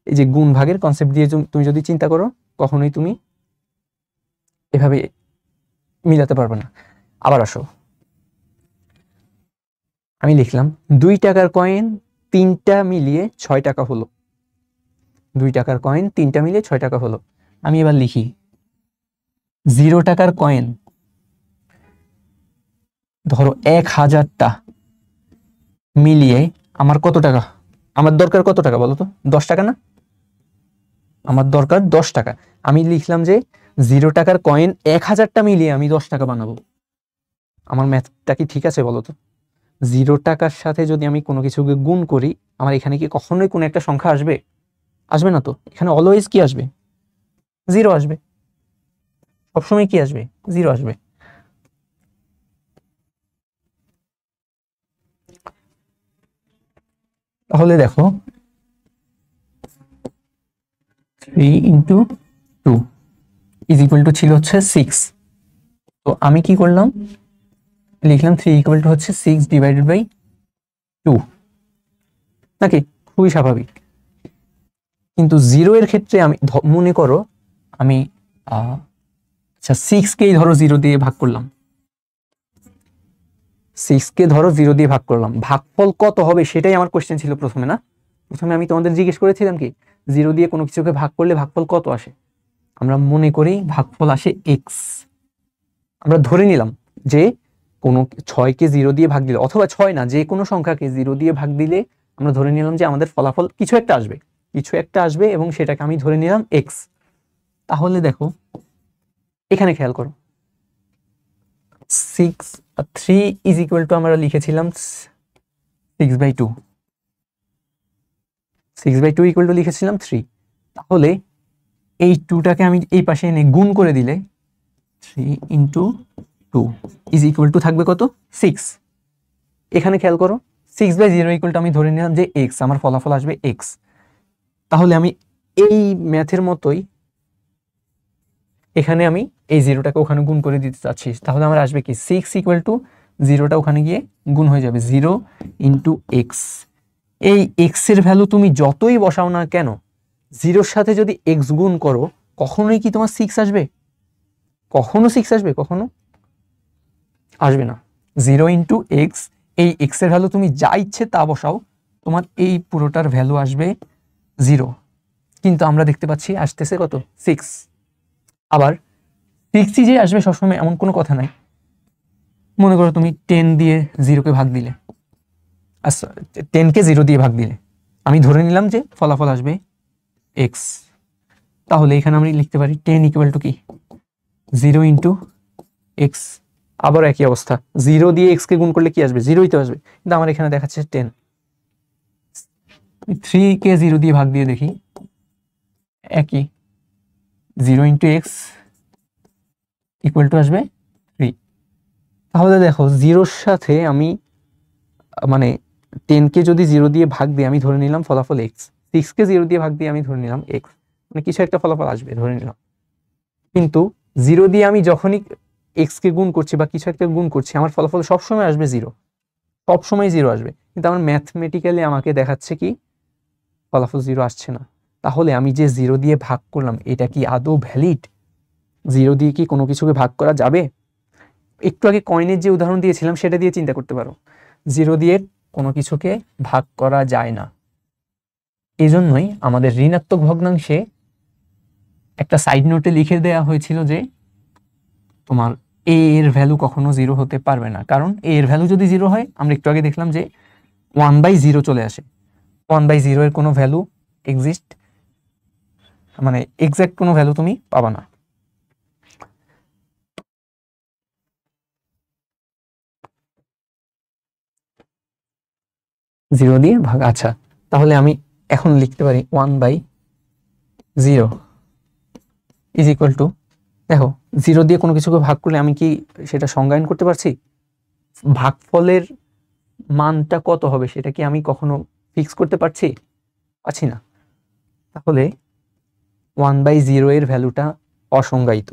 এই যে গুণ ভাগের কনসেপ্ট দিয়ে তুমি যদি চিন্তা করো, কখনোই তুমি এভাবে মিলাতে পারবে না। আবার আসো, আমি লিখলাম 2 টাকার কয়েন 3টা মিলিয়ে 6 টাকা হলো। 2 টাকার কয়েন 3টা মিলিয়ে 6 টাকা হলো। আমি এবার লিখি 0 টাকার কয়েন ধরো 1000টা মিলিয়ে আমার কত টাকা? আমার দরকার কত টাকা বলো তো? 10 টাকা না? আমার দরকার 10 টাকা। আমি লিখলাম যে 0 টাকার কয়েন 1000টা মিলিয়ে আমি 10 টাকা বানাবো। আমার ম্যাথটা কি ঠিক আছে বলো তো? 0 টাকার সাথে যদি আমি কোনো কিছুকে গুণ করি, আমার এখানে কি কখনোই কোনো একটা সংখ্যা আসবে? আসবে না তো। এখানে অলওয়েজ কি আসবে? 0 আসবে। সবসময় কি আসবে? 0 আসবে। তাহলে দেখো 3 ইন্টু 2 ইজ ইকুয়াল টু ছিল হচ্ছে 6। তো আমি কি করলাম? লিখলাম 3 ইকুয়াল টু হচ্ছে 6 ডিভাইডেড বাই 2 নাকি? খুবই স্বাভাবিক। কিন্তু 0 এর ক্ষেত্রে আমি মনে করো আমি আচ্ছা 6কেই ধরো 0 দিয়ে ভাগ করলাম, 6কে ধরো 0 দিয়ে ভাগ করলাম, ভাগফল কত হবে সেটাই আমার কোশ্চেন ছিল প্রথমে না? প্রথমে আমি তোমাদের জিজ্ঞেস করেছিলাম কি 0 দিয়ে কোনো কিছুকে ভাগ করলে ভাগফল কত আসে? আমরা মনে করি ভাগফল আসে x। আমরা ধরে নিলাম যে কোনো 6কে 0 দিয়ে ভাগ দিলে, অথবা 6 না, যে কোনো সংখ্যাকে 0 দিয়ে ভাগ দিলে আমরা ধরে নিলাম যে আমাদের ফলাফল কিছু একটা আসবে, কিছু একটা আসবে, এবং সেটাকে আমি ধরে নিলাম x। তাহলে দেখো এখানে খেয়াল করো 3 ইজ ইকুয়াল টু আমরা লিখেছিলাম 6/2, 6/2 ইকুয়াল টু লিখেছিলাম 3। তাহলে এই 2টাকে আমি এই পাশে এনে গুণ করে দিলে 3 ইন্টু 2 ইজ ইকুয়াল টু থাকবে কত? 6। এখানে খেয়াল করো 6/0 ইকুয়াল টু আমি ধরে নিলাম যে x, আমার ফলাফল আসবে x। তাহলে আমি এই ম্যাথের মতোই এখানে আমি এই 0টাকে ওখানে গুণ করে দিতে চাচ্ছি। তাহলে আমার আসবে কি 6 ইকুয়াল টু 0টা ওখানে গিয়ে গুণ হয়ে যাবে 0 ইন্টু x। এই x এর ভ্যালু তুমি যতই বসাও না কেন, 0-র সাথে যদি x গুণ করো কখনোই কি তোমার 6 আসবে? কখনো 6 আসবে? কখনো আসবে না। 0 ইন্টু x এই এক্স এর ভ্যালু তুমি যা ইচ্ছে তা বসাও, তোমার এই পুরোটার ভ্যালু আসবে 0, কিন্তু আমরা দেখতে পাচ্ছি আসতেছে কত 6। আবার 6ই যে আসবে সবসময় এমন কোনো কথা নাই। মনে করো তুমি 10 দিয়ে 0কে ভাগ দিলে, আচ্ছা 10কে 0 দিয়ে ভাগ দিলে, আমি ধরে নিলাম যে ফলাফল আসবে x। তাহলে এখানে আমি লিখতে পারি 10 ইকুয়াল টু কি 0 ইন্টু এক্স। আবার একই অবস্থা, 0 দিয়ে x কে গুণ করলে কি আসবে 0ই তো আসবে, কিন্তু আমার এখানে দেখাচ্ছে 10। 3কে 0 দিয়ে ভাগ দিয়ে দেখি একই, 0 ইন্টু এক্স ইকুয়াল টু আসবে 3। তাহলে দেখো 0-র সাথে আমি মানে 10কে যদি 0 দিয়ে ভাগ দিই আমি ধরে নিলাম ফলাফল x, 6কে 0 দিয়ে ভাগ দিয়ে আমি ধরে নিলাম x, মানে কিছু একটা ফলাফল আসবে ধরে নিলাম। কিন্তু 0 দিয়ে আমি যখনই x কে গুণ করছি বা কিছু একটা গুণ করছি আমার ফলাফল সবসময় আসবে 0, সবসময় 0 আসবে, কিন্তু আমার ম্যাথমেটিক্যালি আমাকে দেখাচ্ছে কি ফলাফল 0 আসছে না। তাহলে আমি যে 0 দিয়ে ভাগ করলাম এটা কি আদৌ ভ্যালিড? 0 দিয়ে কি কোনো কিছুকে ভাগ করা যাবে? একটু আগে কয়েনের যে উদাহরণ দিয়েছিলাম সেটা দিয়ে চিন্তা করতে পারো, 0 দিয়ে কোনো কিছুকে ভাগ করা যায় না। এই জন্যই আমাদের ঋণাত্মক ভগ্নাংশে একটা সাইড নোটে লিখে দেওয়া হয়েছিল যে তোমার a এর ভ্যালু কখনো 0 হতে পারবে না, কারণ a এর ভ্যালু যদি 0 হয় আমরা একটু আগে দেখলাম যে 1/0 চলে আসে। 1/0 এর কোনো ভ্যালু এক্সিস্ট, মানে এক্সাক্ট কোনো ভ্যালু তুমি পাবা না। জিরো দিয়ে ভাগ, আচ্ছা তাহলে আমি এখন লিখতে পারি 1/0 ইজ ইকুয়াল টু, দেখো 0 দিয়ে কোনো কিছুকে ভাগ করলে আমি কি সেটা সংজ্ঞায়ন করতে পারছি? ভাগফলের মানটা কত হবে সেটা কি আমি কখনো ফিক্স করতে পারছি? পারছি না। তাহলে 1/0 এর ভ্যালুটা অসংজ্ঞায়িত,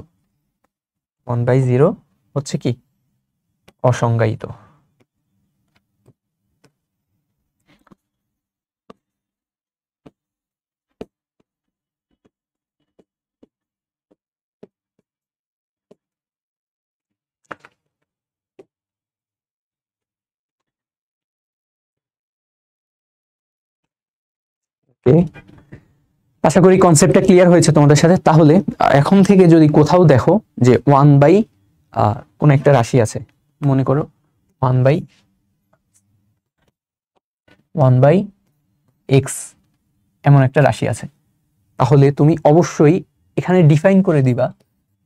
1/0 হচ্ছে কি অসংজ্ঞায়িত। আশা করি কনসেপ্টটা ক্লিয়ার হয়েছে তোমাদের সাথে। তাহলে এখন থেকে যদি কোথাও দেখো যে 1 বাই কোন একটা রাশি আছে, মনে করো 1/x এমন একটা রাশি আছে, তাহলে তুমি অবশ্যই এখানে ডিফাইন করে দিবা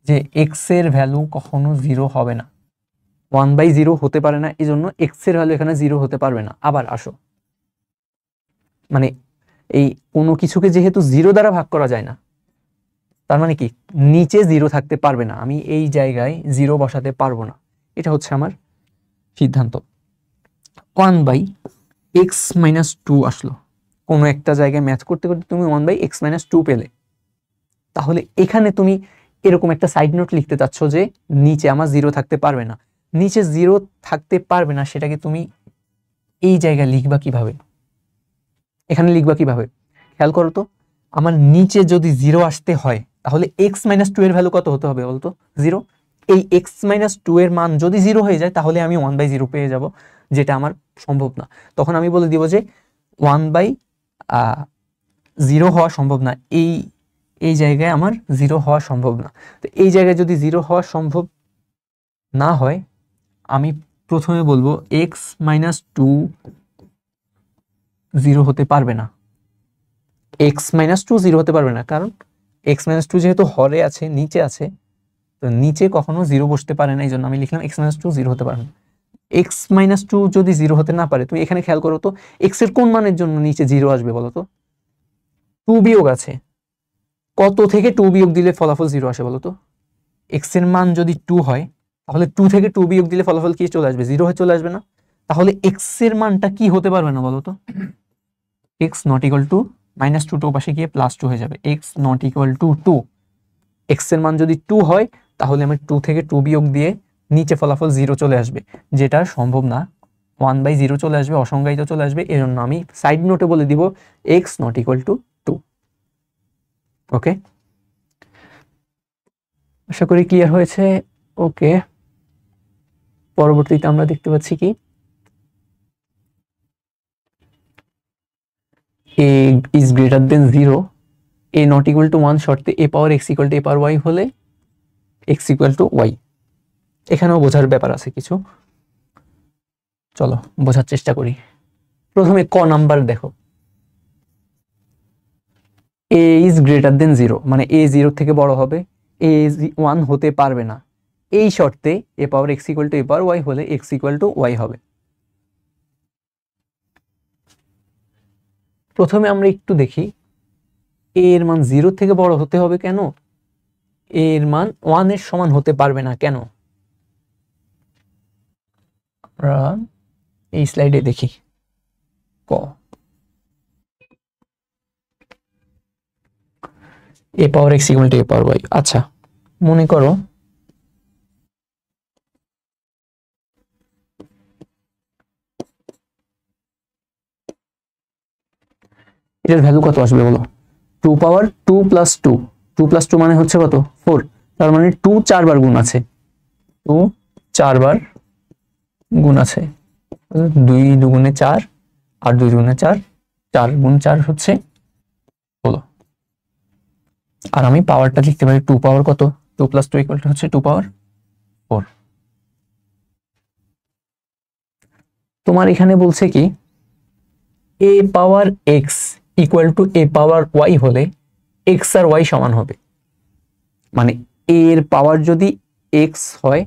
যে x এর ভ্যালু কখনো 0 হবে না, 1/0 হতে পারে না, এই জন্য x এর ভ্যালু এখানে 0 হতে পারবে না। আবার আসো, মানে এই কোনো কিছুকে যেহেতু 0 দ্বারা ভাগ করা যায় না, তার মানে কি নিচে 0 থাকতে পারবে না, আমি এই জায়গায় 0 বসাতে পারবো না, এটা হচ্ছে আমার সিদ্ধান্ত। 1/x-2 আসলো, কোনো একটা জায়গায় ম্যাচ করতে করতে তুমি 1/x-2 পেলে, তাহলে এখানে তুমি এরকম একটা সাইড নোট লিখতে চাচ্ছ যে নিচে আমার 0 থাকতে পারবে না। নিচে 0 থাকতে পারবে না সেটাকে তুমি এই জায়গায় লিখবা কিভাবে, এখানে লিখবা কিভাবে? খেয়াল করো তো, আমার নিচে যদি 0 আসতে হয় তাহলে x-2 এর ভ্যালু কত হতে হবে বলতো? 0। এই x-2 এর মান যদি 0 হয়ে যায় তাহলে আমি 1/0 পেয়ে যাব, যেটা আমার সম্ভব না। তখন আমি বলে দিব যে 1/0 হওয়া সম্ভব না, এই জায়গায় আমার 0 হওয়া সম্ভব না। তো এই জায়গায় যদি 0 হওয়া সম্ভব না হয় আমি প্রথমে বলবো x-2 0 হতে পারবে না, x-2 0 হতে পারবে না, কারণ x-2 যেহেতু হরে আছে, নিচে আছে, তো নিচে কখনো 0 বসতে পারে না, এই জন্য আমি লিখলাম x-2 0 হতে পারে না। x-2 যদি 0 হতে না পারে, তুমি এখানে খেয়াল করো তো x এর কোন মানের জন্য নিচে 0 আসবে বলো তো? 2 বিয়োগ আছে, কত থেকে 2 বিয়োগ দিলে ফলাফল 0 আসে বলো তো? x এর মান যদি 2 হয় তাহলে 2 থেকে 2 বিয়োগ দিলে ফলাফল কি চলে আসবে? 0 হয়ে চলে আসবে না? তাহলে x এর মানটা কি হতে পারবে না বলো তো? x নট ইকুয়াল টু -2, 2 পাশে গিয়ে +2 হয়ে যাবে, x not equal to 2। x এর মান যদি 2 হয় তাহলে আমি 2 থেকে 2 বিয়োগ দিয়ে নিচে ফলাফল 0 চলে আসবে, যেটা সম্ভব না, 1/0 চলে আসবে, অসংজ্ঞায়িত চলে আসবে। এর জন্য আমি সাইড নোটে বলে দিব x not equal to 2। Okay, আশা করি ক্লিয়ার হয়েছে। ওকে, পরবর্তীতে আমরা দেখতে পাচ্ছি কি a is greater than 0, a not equal to 1 শর্তে a power x equal to a power y হলে এক্স ইকুয়াল টু ওয়াই। এখানেও বোঝার ব্যাপার আছে কিছু, চলো বোঝার চেষ্টা করি। প্রথমে ক নাম্বার দেখো, এ ইজ গ্রেটার দেন 0 মানে এ 0 থেকে বড় হবে, এ 1 হতে পারবে না, এই শর্তে a power x equal to a power y হলে এক্স ইকুয়াল টু ওয়াই হবে। প্রথমে আমরা একটু দেখি এর মান 0 থেকে বড় হতে হবে কেন, এর মান 1 এর সমান হতে পারবে না কেন। আমরা এই স্লাইডে দেখি ক, a power x equal to a power y. আচ্ছা মনে করো এটার ভ্যালু কত আসবে বলো, 2 পাওয়ার 2 প্লাস 2, 2 প্লাস 2 মানে হচ্ছে কত 4, তার মানে 2 4 বার গুণ আছে, 2 4 বার গুণ আছে, 2 দুগুণে 4 আর 2 দুগুণে 4, 4 গুণ 4 হচ্ছে 16। আর আমি পাওয়ারটা লিখতে পারি 2 পাওয়ার কত, 2 প্লাস 2 ইকুয়াল টু হচ্ছে 2 পাওয়ার 4। তোমার এখানে বলছে কি a power x equal to a power y হলে এক্স আর ওয়াই সমান হবে, মানে এর পাওয়ার যদি এক্স হয়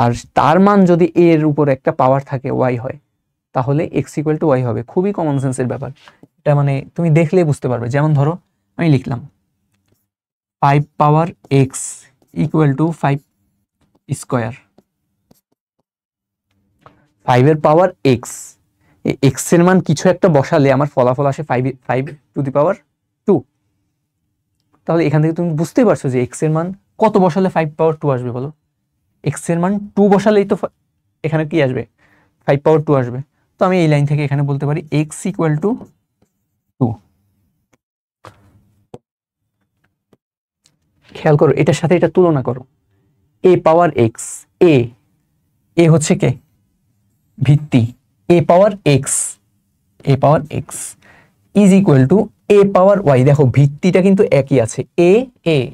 আর তার মান যদি এর উপর একটা পাওয়ার থাকে ওয়াই হয়, তাহলে এক্স ইকুয়াল টু ওয়াই হবে। খুবই কমন সেন্সের ব্যাপার এটা, মানে তুমি দেখলেই বুঝতে পারবে। যেমন ধরো আমি লিখলাম 5 পাওয়ার এক্স ইকুয়াল টু 5 স্কোয়ার, 5 এর পাওয়ার এক্স, এক্স এর মান কিছু একটা বসালে আমার ফলাফল আসে 5 টু দি পাওয়ার 2। তাহলে এখান থেকে তুমি বুঝতেই পারছো যে এক্স এর মান কত বসালে 5 পাওয়ার 2 আসবে বলো, এক্স এর মান 2 বসালেই তো এখানে কি আসবে 5 পাওয়ার 2 আসবে। তো আমি এই লাইন থেকে এখানে বলতে পারি এক্স ইকুয়াল টু 2। খেয়াল করো এটার সাথে এটা তুলনা করো, এ পাওয়ার এক্স, এ হচ্ছে কে ভিত্তি, a power x, a power x is equal to a power y. দেখো ভিত্তিটা কিন্তু একই আছে, এ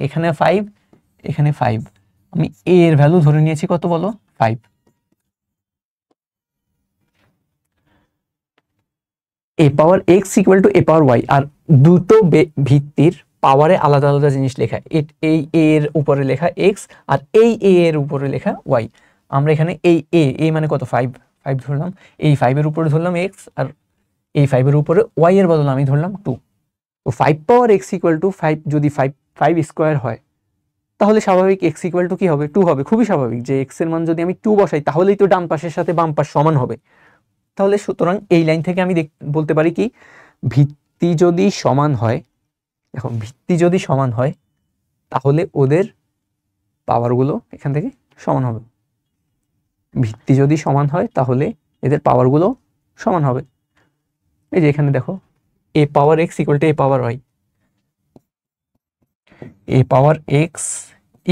এখানে 5 এখানে 5, আমি এ এর ভ্যালু ধরে নিয়েছি কত বলো 5। A power x equal to a power y, আর দুটো ভিত্তির পাওয়ারে আলাদা আলাদা জিনিস লেখা, এই এ এর উপরে লেখা এক্স আর এই এ এর উপরে লেখা ওয়াই। আমরা এখানে এই এ মানে কত 5 ধরলাম, এই 5 এর উপরে ধরলাম এক্স আর এই 5 এর উপরে ওয়াই এর বদলে আমি ধরলাম 2। তো 5 পাওয়ার এক্স ইকুয়াল টু 5 যদি 5 স্কোয়ার হয় তাহলে স্বাভাবিক এক্স ইকুয়াল টু কি হবে 2 হবে। খুবই স্বাভাবিক যে এক্স এর মান যদি আমি 2 বসাই তাহলেই তো ডান পাশের সাথে বাম পাশ সমান হবে। তাহলে সুতরাং এই লাইন থেকে আমি বলতে পারি কি ভিত্তি যদি সমান হয়, দেখো ভিত্তি যদি সমান হয় তাহলে ওদের পাওয়ারগুলো এখান থেকে সমান হবে, ভিত্তি যদি সমান হয় তাহলে এদের পাওয়ারগুলো সমান হবে। এই যে এখানে দেখো a power x equal to a power y, a power x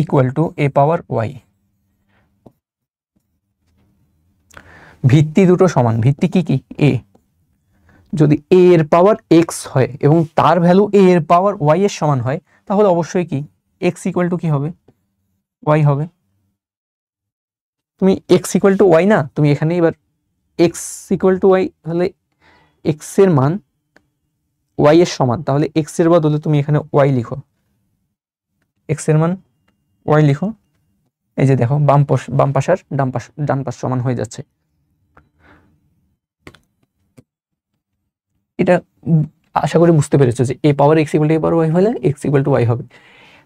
equal to a power y, ভিত্তি দুটো সমান, ভিত্তি কি কি এ, যদি এ এর পাওয়ার এক্স হয় এবং তার ভ্যালু এ এর পাওয়ার ওয়াই এর সমান হয় তাহলে অবশ্যই কি এক্স ইকুয়াল টু কি হবে ওয়াই হবে। তুমি এক্স ইকুয়াল টু ওয়াই না, তুমি এখানে এবার এক্স ইকুয়াল টু ওয়াই হলে এক্স এর মান ওয়াই এর সমান, তাহলে এক্স এর বদলে তুমি এখানে ওয়াই লিখো, এক্স এর মান ওয়াই লিখো। এই যে দেখো বাম পাশ আর ডান পাশ সমান হয়ে যাচ্ছে। এটা আশা করি বুঝতে পেরেছো যে a power x equal to a power y হলে এক্স ইকুয়াল টু ওয়াই হবে।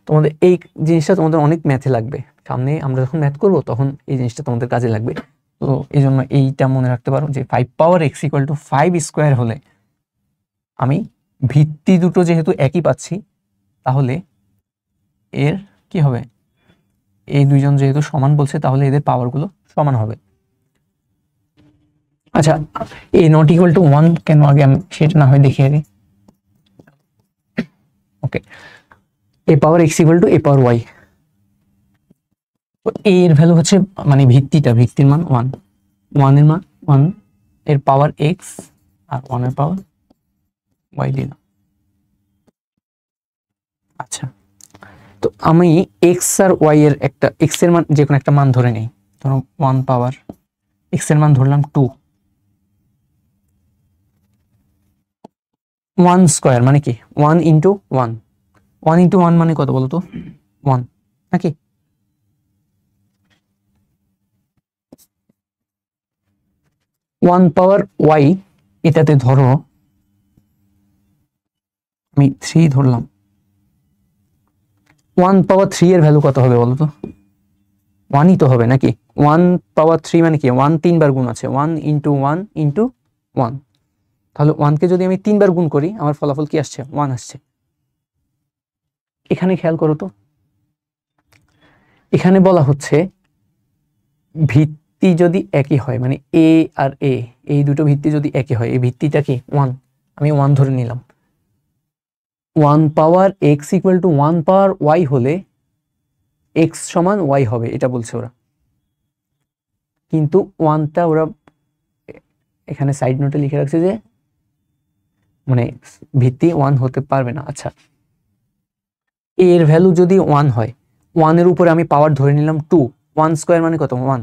তোমাদের এই জিনিসটা তোমাদের অনেক ম্যাথে লাগবে, সামনে আমরা যখন ম্যাথ করবো তখন এই জিনিসটা তোমাদের কাজে লাগবে। তো এই জন্য এইটা মনে রাখতে পারো যে 5 পাওয়ার এক্স ইকুয়াল টু 5 স্কোয়ার হলে আমি ভিত্তি দুটো যেহেতু একই পাচ্ছি তাহলে এর কি হবে, এই দুইজন যেহেতু সমান বলছে তাহলে এদের পাওয়ারগুলো সমান হবে। আচ্ছা এ নট ইকুয়াল টু 1 কেন আগে আমি সেটা না হয় দেখিয়ে দিই। Okay, a power x equal to a power y, তো এর ভ্যালু হচ্ছে মানে ভিত্তির মান 1 এর মান 1 এর পাওয়ার এক্স আর 1 এর পাওয়ার ওয়াই দিলাম। আচ্ছা, তো আমি এক্স আর ওয়াই এর একটা এক্স এর মান যে কোনো একটা মান ধরে নেই, ধরো 1 পাওয়ার এক্স এর মান ধরলাম 2। 1 স্কোয়ার মানে কি 1 ইন্টু 1, 1 ইন্টু 1 মানে কত বলতো 1 নাকি? ওয়ান পাওয়ার ওয়াই এটাতে ধরো আমি 3 ধরলাম, 1 পাওয়ার 3 এর ভ্যালু কত হবে বলতো? 1ই তো হবে নাকি? 1 পাওয়ার 3 মানে কি 1 3 বার গুণ আছে, 1 ইন্টু 1 ইন্টু 1, তাহলে 1 কে যদি আমি 3 বার গুণ করি আমার ফলাফল কি আসছে 1 আসছে। এখানে খেয়াল করো তো, এখানে বলা হচ্ছে ভিত্তি যদি একই হয়, মানে এ আর এ এই দুটো ভিত্তি যদি একই হয়, এই ভিত্তিটা কি 1, আমি 1 ধরে নিলাম। 1 power x equal to 1 power y হলে এক্স সমান ওয়াই হবে, এটা বলছে ওরা। কিন্তু 1টা ওরা এখানে সাইড নোটে লিখে রাখছে যে মানে ভিত্তি 1 হতে পারবে না। আচ্ছা, এর ভ্যালু যদি 1 হয়, 1 এর উপরে আমি পাওয়ার ধরে নিলাম 2, 1 স্কোয়ার মানে কত 1।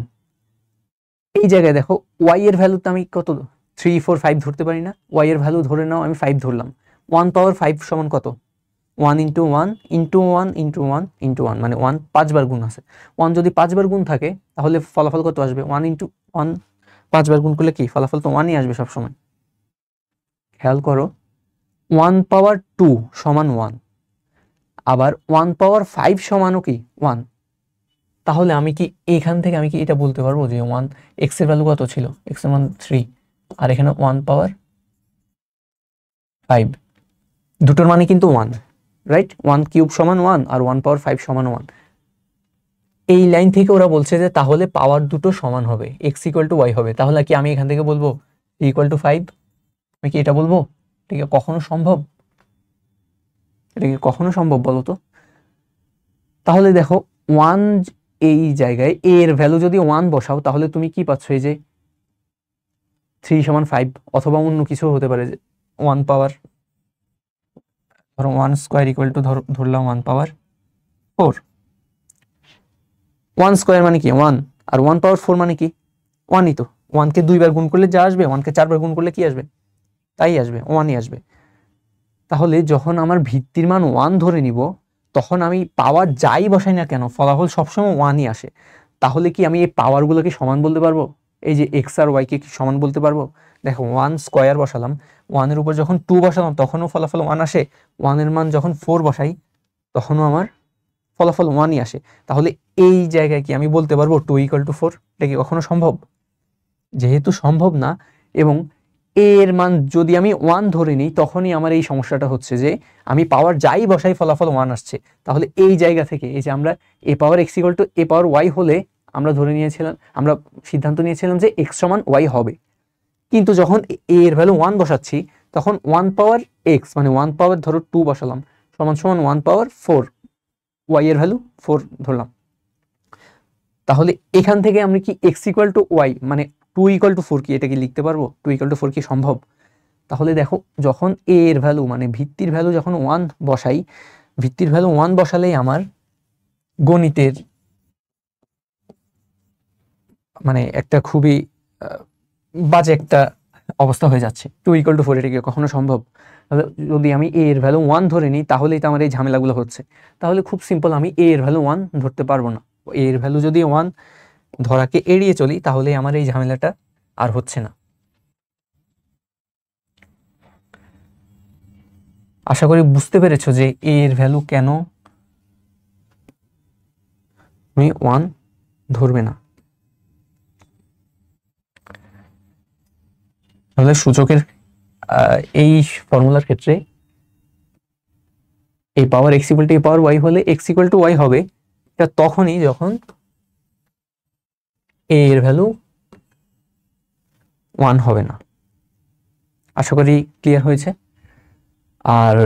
এই জায়গায় দেখো ওয়াই এর ভ্যালু তো আমি কত 3 4 5 ধরতে পারি না, ওয়াই এর ভ্যালু ধরে নাও আমি 5 ধরলাম। 1 পাওয়ার 5 সমান কত 1 ইন্টু 1 ইন্টু 1 ইন্টু 1 ইন্টু 1, মানে 1 5 বার গুণ আছে। 1 যদি 5 বার গুণ থাকে তাহলে ফলাফল কত আসবে 1 ইন্টু 1, 5 বার গুণ করলে কি ফলাফল তো 1ই আসবে সবসময়। খেয়াল করো 1 পাওয়ার 2 সমান 1, আবার 1 পাওয়ার 5 সমানও কি 1। তাহলে আমি কি এখান থেকে আমি কি এটা বলতে পারবো যে 1 এক্স এর ভ্যালু কত ছিল, এক্স এর মান 3, আর এখানে 1 পাওয়ার 5, দুটোর মানে কিন্তু 1, রাইট? 1 কিউব সমান 1 আর 1 পাওয়ার 5 সমান 1। এই লাইন থেকে ওরা বলছে যে তাহলে পাওয়ার দুটো সমান হবে, এক্স ইকুয়াল টু ওয়াই হবে। তাহলে কি আমি এখান থেকে বলবো ইকুয়াল টু 5? আমি কি এটা বলবো? ঠিক আছে, কখনো সম্ভব? এটা কি কখনো সম্ভব বলো তো? তাহলে দেখো 1 এই জায়গায় এ এর ভ্যালু যদি 1 বসাও তাহলে তুমি কি পাচ্ছ, এই যে 3 সমান 5, অথবা অন্য কিছু হতে পারে, যে 1 পাওয়ার ধরো 1 স্কোয়ার ইকুয়াল টু ধরলাম 1 পাওয়ার 4। 1 স্কোয়ার মানে কি 1, আর 1 পাওয়ার 4 মানে কি 1ই তো। 1 কে 2 বার গুণ করলে যা আসবে, 1 কে 4 বার গুণ করলে কি আসবে তাই আসবে, 1ই আসবে। তাহলে যখন আমার ভিত্তির মান 1 ধরে নিব তখন আমি পাওয়ার যাই বসাই না কেন ফলাফল সবসময় 1ই আসে। তাহলে কি আমি এই পাওয়ারগুলোকে সমান বলতে পারবো? এই যে এক্স আর ওয়াই কে কি সমান বলতে পারবো? দেখো 1 স্কোয়ার বসালাম, 1 এর উপর যখন 2 বসালাম তখনও ফলাফল 1 আসে, 1 এর মান যখন 4 বসাই তখনও আমার ফলাফল 1ই আসে। তাহলে এই জায়গায় কি আমি বলতে পারবো 2 ইকুয়াল টু 4? এটা কি কখনো সম্ভব? যেহেতু সম্ভব না, এবং এর মান যদি আমি 1 ধরে নিই তখনই আমার এই সমস্যাটা হচ্ছে যে আমি পাওয়ার যাই বসাই ফলাফল 1 আসছে। তাহলে এই জায়গা থেকে এই যে আমরা a power x equal to a power y হলে আমরা ধরে নিয়েছিলাম, আমরা সিদ্ধান্ত নিয়েছিলাম যে এক্স সমান ওয়াই হবে। কিন্তু যখন এ এর ভ্যালু 1 বসাচ্ছি তখন 1 পাওয়ার এক্স মানে 1 পাওয়ার ধরো 2 বসালাম সমান সমান 1 পাওয়ার 4, ওয়াই এর ভ্যালু 4 ধরলাম। তাহলে এখান থেকে আমি কি এক্স ইকুয়াল টু ওয়াই মানে 2 ইকুয়াল টু 4 কি এটা কি লিখতে পারবো? 2 ইকুয়াল টু 4 কি সম্ভব? তাহলে দেখো যখন এ এর ভ্যালু মানে ভিত্তির ভ্যালু যখন 1 বসাই, ভিত্তির ভ্যালু 1 বসালেই আমার গণিতের মানে একটা খুবই বাজে একটা অবস্থা হয়ে যাচ্ছে। 2 ইকুয়াল টু 4 এটা কি কখনো সম্ভব? তাহলে যদি আমি এ এর ভ্যালু 1 ধরে নিই তাহলেই তো আমার এই ঝামেলাগুলো হচ্ছে। তাহলে খুব সিম্পল, আমি এ এর ভ্যালু 1 ধরতে পারবো না। এ এর ভ্যালু যদি 1 ধরাকে এড়িয়ে চলি তাহলে আমার এই ঝামেলাটা আর হচ্ছে না। আশা করি বুঝতে পেরেছো যে এ এর ভ্যালু কেন তুমি 1 ধরবে না। তাহলে সূচকের এই ফর্মুলার ক্ষেত্রে এই power x equal to power y হলে এক্স ইকুয়াল টু ওয়াই হবে, এটা তখনই যখন এ এর ভ্যালু 1 হবে না। আশা করি ক্লিয়ার হয়েছে। আর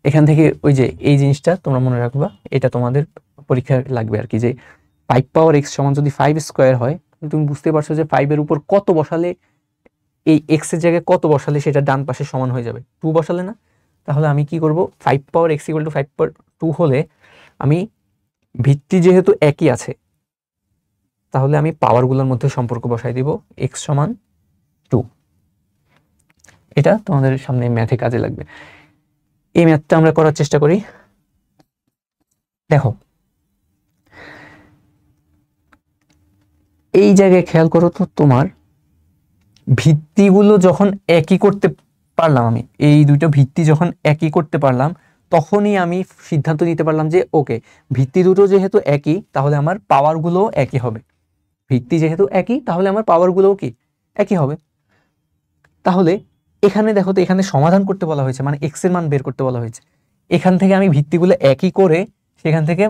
এখান থেকে ওই যে এই জিনিসটা তোমরা মনে রাখবা, এটা তোমাদের পরীক্ষায় লাগবে আর কি, যে 5 পাওয়ার এক্স সমান যদি 5 স্কোয়ার হয় তুমি বুঝতে পারছো যে 5 এর উপর কত বসালে এই এক্স এর জায়গায় কত বসালে সেটা ডান পাশে সমান হয়ে যাবে? 2 বসালে না? তাহলে আমি কি করব, 5 পাওয়ার x = 5/2 হলে আমি ভিত্তি যেহেতু একই আছে তাহলে আমি পাওয়ারগুলোর মধ্যে সম্পর্ক বসাই দিব, x = 2। এটা তোমাদের সামনে ম্যাথে কাজে লাগবে। এই ম্যাথটা আমরা করার চেষ্টা করি। দেখো এই জায়গায় খেয়াল করো তো, তোমার ভিত্তিগুলো যখন একই করতে পারলাম, আমি এই দুটো ভিত্তি যখন একই করতে পারলাম তখনই আমি সিদ্ধান্ত নিতে পারলাম যে ওকে, ভিত্তি দুটো যেহেতু একই তাহলে আমার পাওয়ারগুলোও একই হবে। ভিত্তি যেহেতু একই তাহলে আমার পাওয়ারগুলোও কি একই হবে। তাহলে এখানে দেখো তো, এখানে সমাধান করতে বলা হয়েছে, মানে এক্স এর মান বের করতে বলা হয়েছে। এখান থেকে আমি ভিত্তিগুলো একই করে সেখান থেকে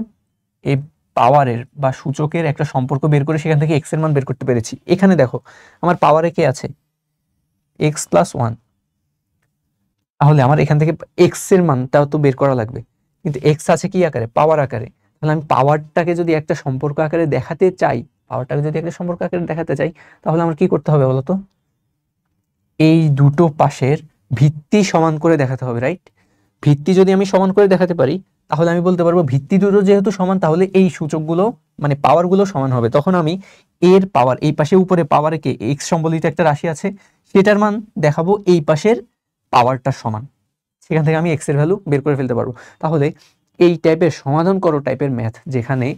এই পাওয়ারের বা সূচকের একটা সম্পর্ক বের করে সেখান থেকে এক্স এর মান বের করতে পেরেছি। এখানে দেখো আমার পাওয়ারে কে আছে, x + 1। তাহলে আমার এখান থেকে এক্স এর মানটাও তো বের করা লাগবে, কিন্তু এক্স আছে কি আকারে, পাওয়ার আকারে। তাহলে আমি পাওয়ারটাকে যদি একটা সম্পর্ক আকারে দেখাতে চাই, তাহলে আমার কি করতে হবে বলতো, এই দুটো পাশের ভিত্তি সমান করে দেখাতে হবে, রাইট? ভিত্তি যদি আমি সমান করে দেখাতে পারি তাহলে আমি বলতে পারবো ভিত্তি দুটো যেহেতু সমান তাহলে এই সূচকগুলো মানে পাওয়ারগুলো সমান হবে। তখন আমি এর পাওয়ার, এই পাশে উপরে পাওয়ারে কে এক্স সম্বলিত একটা রাশি আছে সেটার মান দেখাবো এই পাশের পাওয়ারটার সমান, সেখান থেকে আমি এক্স এর ভ্যালু বের করে ফেলতে পারবো। তাহলে এই টাইপের সমাধান করো টাইপের ম্যাথ যেখানে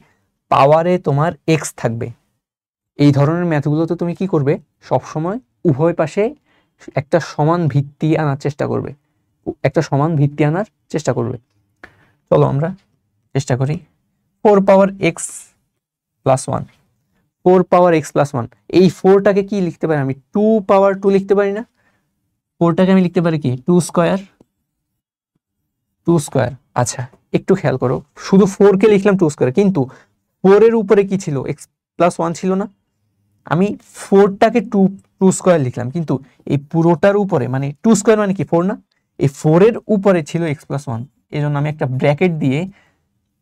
পাওয়ারে তোমার এক্স থাকবে, এই ধরনের ম্যাথগুলোতে তুমি কি করবে, সবসময় উভয় পাশে একটা সমান ভিত্তি আনার চেষ্টা করবে, চলো আমরা চেষ্টা করি। 4 পাওয়ার x + 1, 4 পাওয়ার x + 1, এই 4টাকে কি লিখতে পারি আমি, 2 পাওয়ার 2 লিখতে পারি না? 4টাকে আমি লিখতে পারি কি, 2 স্কয়ার। আচ্ছা একটু খেয়াল করো, শুধু 4 কে লিখলাম 2 স্কয়ার, কিন্তু 4 এর উপরে কি ছিল, x + 1 ছিল না? আমি 4টাকে 2 স্কয়ার লিখলাম, কিন্তু এই পুরোটার উপরে মানে 2 স্কয়ার মানে কি 4 না, এই 4 এর উপরে ছিল x + 1, এই জন্য আমি একটা ব্র্যাকেট দিয়ে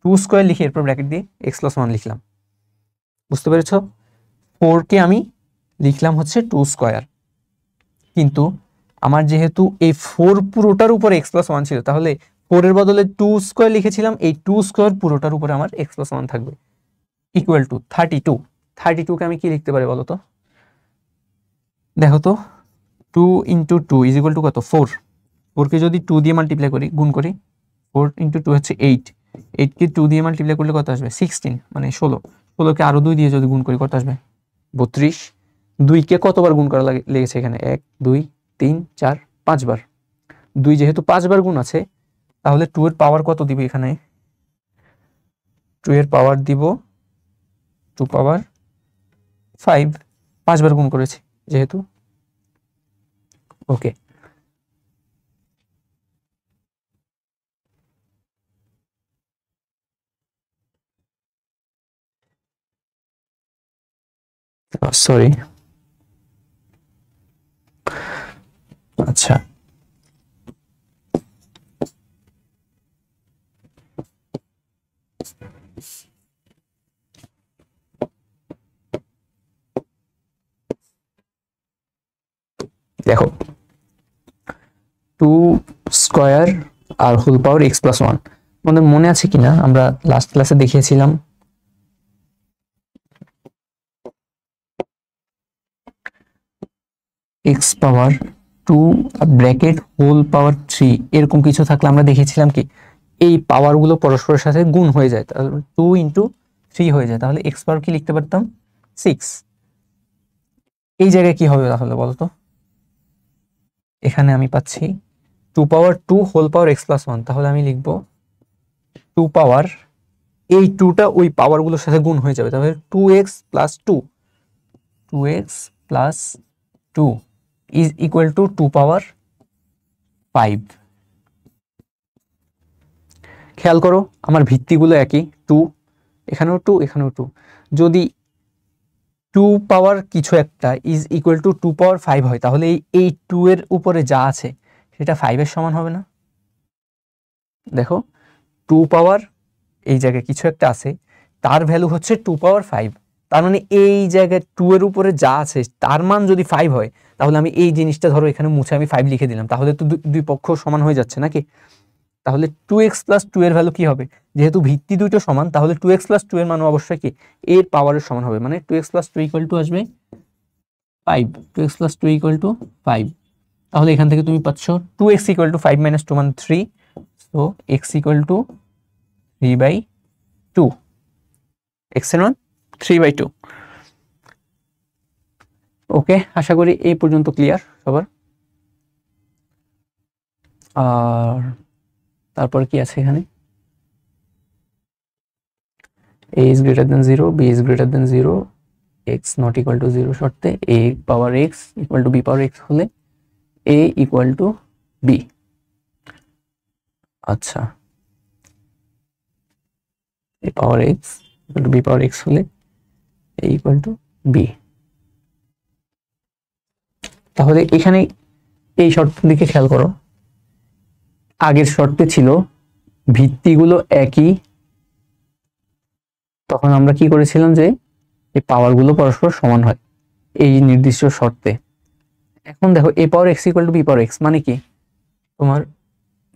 2 স্কয়ার লিখে এরপর ব্র্যাকেট দিয়ে x + 1 লিখলাম। বুঝতে পেরেছো? 4 কে আমি লিখলাম হচ্ছে 2 স্কয়ার, কিন্তু আমার যেহেতু এই 4 পুরোটার উপরে x + 1 ছিল তাহলে 4 এর বদলে 2 স্কয়ার লিখেছিলাম, এই 2 স্কয়ার পুরোটার উপরে আমার x + 1 থাকবে, = 32। 32 কে আমি কি লিখতে পারি বলো তো, দেখো তো, 2 × 2 = কত, 4। 4 কে যদি 2 দিয়ে মাল্টিপ্লাই করি, গুণ করি, 4 × 2 হচ্ছে 8, 8 কে 2 দিয়ে মাল্টিপ্লাই করলে কত আসবে, 16 মানে 16, 16 কে আরো 2 দিয়ে যদি গুণ করি কত আসবে, 32। 2 কে কতবার গুণ করা লেগেছে এখানে, 1 2 3 4 5 বার। 2 যেহেতু 5 বার গুণ আছে তাহলে 2 এর পাওয়ার কত দিব, এখানে 2 এর পাওয়ার দিব 2 পাওয়ার 5, 5 বার গুণ করেছি যেহেতু। ওকে, সরি, আচ্ছা দেখো, 2 স্কয়ার আর হোল পাওয়ার x + 1, তোমাদের মনে আছে কিনা আমরা লাস্ট ক্লাসে দেখিয়েছিলাম x পাওয়ার 2 ব্র্যাকেট হোল পাওয়ার 3 এরকম কিছু থাকলে আমরা দেখিয়েছিলাম কি এই পাওয়ারগুলো পরস্পরের সাথে গুণ হয়ে যায়, তাহলে 2 × 3 হয়ে যায়, তাহলে x পাওয়ার কি লিখতে পারতাম 6। এই জায়গায় কি হবে তাহলে বলো তো, এখানে আমি পাচ্ছি 2 পাওয়ার 2 হোল পাওয়ার x + 1, তাহলে আমি লিখব 2 পাওয়ার, এই 2টা ওই পাওয়ারগুলোর সাথে গুণ হয়ে যাবে, তাহলে 2x + 2, 2x + 2 = 2 পাওয়ার 5। খেয়াল করো আমার ভিত্তিগুলো একই, 2, এখানেও 2, এখানেও 2, যদি 2 পাওয়ার কিছু একটা = 2 পাওয়ার 5 হয় তাহলে এই 2 এর উপরে যা আছে সেটা 5 এর সমান হবে না? দেখো 2 পাওয়ার এই জায়গায় কিছু একটা আছে, তার ভ্যালু হচ্ছে 2 পাওয়ার 5, তার মানে এই জায়গায় 2 এর উপরে যা আছে তার মান যদি 5 হয় তাহলে আমি এই জিনিসটা ধরো এখানে মুছে আমি 5 লিখে দিলাম, তাহলে তো দুই পক্ষ সমান হয়ে যাচ্ছে নাকি? তাহলে 2x + 2 এর ভ্যালু কি হবে? যেহেতু ভিত্তি দুটো সমান, তাহলে 2x + 2 এর মান অবশ্যই কি এর পাওয়ারের সমান হবে, মানে 2x + 2 আসবে 5, 2x + 2 5। তাহলে এখান থেকে তুমি পাচ্ছ 2x = 5 - 2 মানে 3, সো x = 3/2, x এর মান 3/2। ওকে, আশা করি এই পর্যন্ত ক্লিয়ার সবার। আর তারপর কি আছে এখানে? a is greater than 0, b is greater than 0, x not equal to 0 শর্তে a power x equal to b power x হলে a equal to b। আচ্ছা, a power x equal to b power x হলে a equal to b। তাহলে এখানে এই শর্তের দিকে খেয়াল করো, আগের শর্তে ছিল ভিত্তিগুলো একই, তখন আমরা কি করেছিলাম যে এই পাওয়ারগুলো পরস্পর সমান হয় এই নির্দিষ্ট শর্তে। এখন দেখো a power x equal to b power x মানে কি, তোমার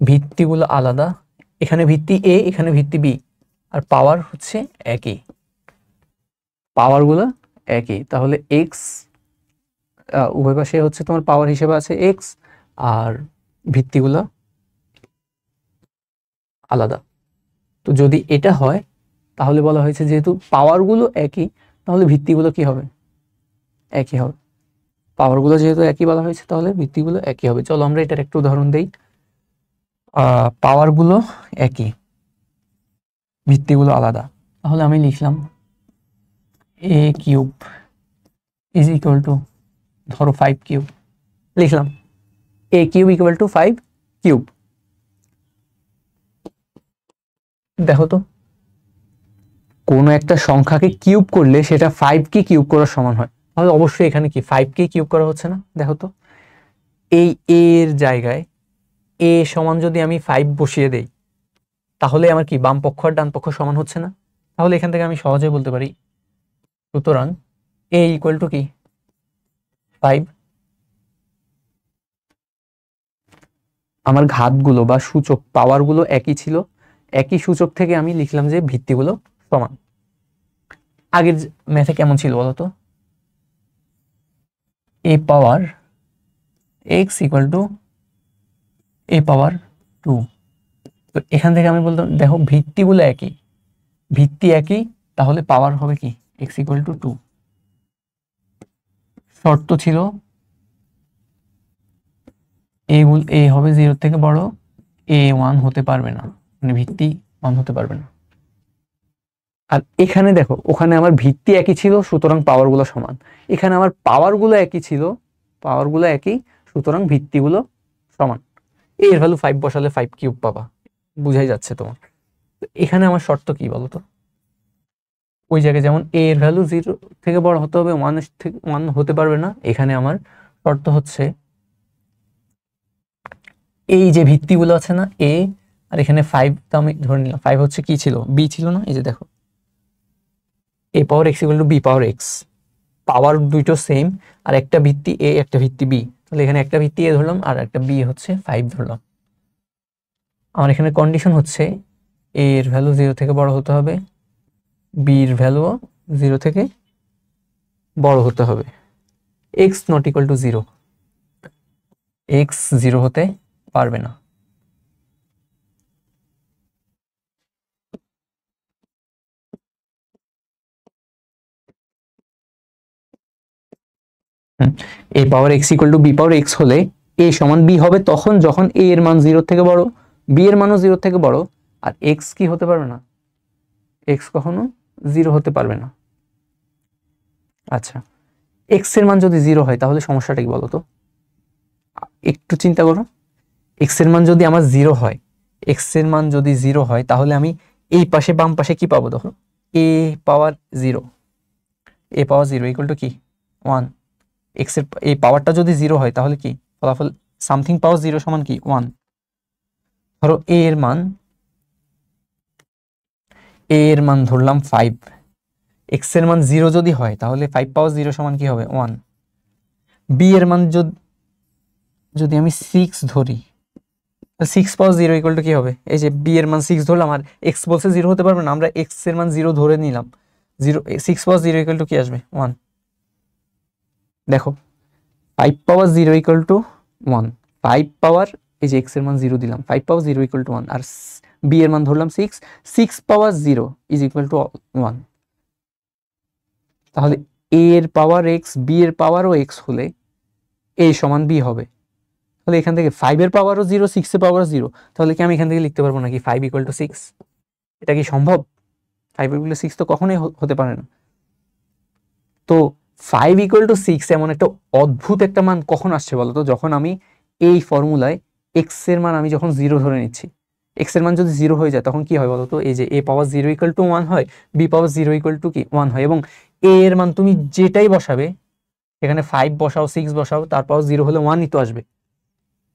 ভিত্তিগুলো আলাদা, এখানে ভিত্তি a এখানে ভিত্তি b, আর পাওয়ার হচ্ছে একই, পাওয়ারগুলো একই। তাহলে x উভয় পাশে হচ্ছে তোমার পাওয়ার হিসেবে আছে x, আর ভিত্তিগুলো আলাদা। তো যদি এটা হয় তাহলে বলা হয়েছে যেহেতু পাওয়ারগুলো একই, তাহলে ভিত্তিগুলো কি হবে? একই হবে। পাওয়ারগুলো যেহেতু একই বলা হয়েছে, তাহলে ভিত্তিগুলো একই হবে। চলো আমরা এটার একটু উদাহরণ দেই। পাওয়ারগুলো একই, ভিত্তিগুলো আলাদা, তাহলে আমি লিখলাম a cube is equal two ধরো 5 কিউব, লিখলাম a cube equal to 5 cube. দেখো তো, কোনো একটা সংখ্যাকে কিউব করলে সেটা 5 কে কিউব করার সমান হয়, তাহলে অবশ্যই এখানে কি 5 কে কিউব করা হচ্ছে না? দেখো তো, এই a এর জায়গায় a সমান যদি আমি 5 বসিয়ে দেই, তাহলে আমার কি বাম পক্ষ আর ডান পক্ষ সমান হচ্ছে না? তাহলে এখান থেকে আমি সহজে বলতে পারি, সুতরাং a ইকুয়াল টু কি 5। আমার ঘাতগুলো বা সূচক পাওয়ারগুলো একই ছিল, একই সূচক থেকে আমি লিখলাম যে ভিত্তিগুলো সমান। আগের ম্যাথে কেমন ছিল বলতো? a power x equal to a পাওয়ার 2। তো এখান থেকে আমি বলতাম দেখো ভিত্তিগুলো একই, ভিত্তি একই, তাহলে পাওয়ার হবে কি x ইকুয়াল টু 2। শর্ত ছিল a হবে 0 থেকে বড়, a 1 হতে পারবে না, মানে ভিত্তি 1 হতে পারবে না। আর এখানে দেখো ওখানে আমার ভিত্তি একই ছিল, সুতরাং পাওয়ারগুলো সমান। এখানে আমার পাওয়ারগুলো একই ছিল, পাওয়ারগুলো একই, সুতরাং ভিত্তিগুলো সমান। এর ভ্যালু 5 বসালে 5 কিউব পাবা, বুঝাই যাচ্ছে তোমার। এখানে আমার শর্ত কি বলতো? ওই জায়গায় যেমন a এর ভ্যালু 0 থেকে বড় হতে হবে, 1 থেকে 1 হতে পারবে না, এখানে আমার শর্ত হচ্ছে এই যে ভিত্তিগুলো আছে না a, আর এখানে 5 তো আমি ধরে নিলাম 5 হচ্ছে কি ছিল, b ছিল না? এই যে দেখো a power x equal to b power x, পাওয়ার দুটো সেম, আর একটা ভিত্তি a একটা ভিত্তি b, তাহলে এখানে একটা ভিত্তি a ধরলাম আর একটা b হচ্ছে 5 ধরলাম। আমার এখানে কন্ডিশন হচ্ছে a এর ভ্যালু 0 থেকে বড় হতে হবে, b এর ভ্যালু 0 থেকে বড় হতে হবে, x not equal to 0, x 0 হতে পারবে না। a power x equal to b power x হলে a সমান b হবে তখন যখন a এর মান 0 থেকে বড়, b এর মানও 0 থেকে বড়, আর x কি হতে পারবে না? x কখনো 0 হতে পারবে না। আচ্ছা, x এর মান যদি 0 হয় তাহলে সমস্যাটা কি বলতো? একটু চিন্তা করো, x এর মান যদি আমার 0 হয়, x এর মান যদি 0 হয় তাহলে আমি এই পাশে বাম পাশে কি পাবো? দেখো a power 0, a power 0 equal to কি 1। x এর এই পাওয়ারটা যদি 0 হয় তাহলে কি ফলাফল সামথিং পাওয়ার 0 সমান কি 1। ধরো a এর মান ধরলাম 5, x এর মান 0 যদি হয় তাহলে 5 পাওয়ার 0 সমান কি হবে 1। বি এর মান যদি আমি 6 ধরি, 6 পাওয়ার 0 ইকুয়াল টু কি হবে? এই যে বি এর মান 6 ধরলাম, আর এক্স বলছে 0 হতে পারবে না, আমরা এক্স এর মান 0 ধরে নিলাম। 6 পাওয়ার 0 ইকুয়াল টু কি আসবে? 1। দেখো 5 পাওয়ার 0 ইকুয়াল টু 1, 5 পাওয়ার, এই যে এক্স এর মান 0 দিলাম, 5 পাওয়ার 0 ইকুয়াল টু 1, আর বি এর মান ধরলাম 6 পাওয়ার 0 ইজ ইকুয়াল টু 1। তাহলে এ এর পাওয়ার এক্স, বি এর পাওয়ারও এক্স হলে এ সমান বি হবে। তাহলে এখান থেকে 5 এর পাওয়ারও 0, 6 এর পাওয়ারও 0, তাহলে কি আমি এখান থেকে লিখতে পারবো নাকি 5 ইকুয়াল টু 6? এটা কি সম্ভব? 5 ইকুয়াল টু 6 তো কখনোই হতে পারে না। তো 5 ইকুয়াল টু 6 এমন একটা অদ্ভুত একটা মান কখন আসছে বলতো? যখন আমি এই ফর্মুলায় এক্স এর মান আমি যখন 0 ধরে নিচ্ছি, এক্স এর মান যদি 0 হয়ে যায় তখন কি হয় বলতো? এই যে এ পাওয়ার 0 ইকুয়াল টু 1 হয়, বি পাওয়ার 0 ইকুয়াল টু কি 1 হয়, এবং এ এর মান তুমি যেটাই বসাবে, এখানে 5 বসাও, 6 বসাও, তার পাওয়ার 0 হলে 1ই তো আসবে।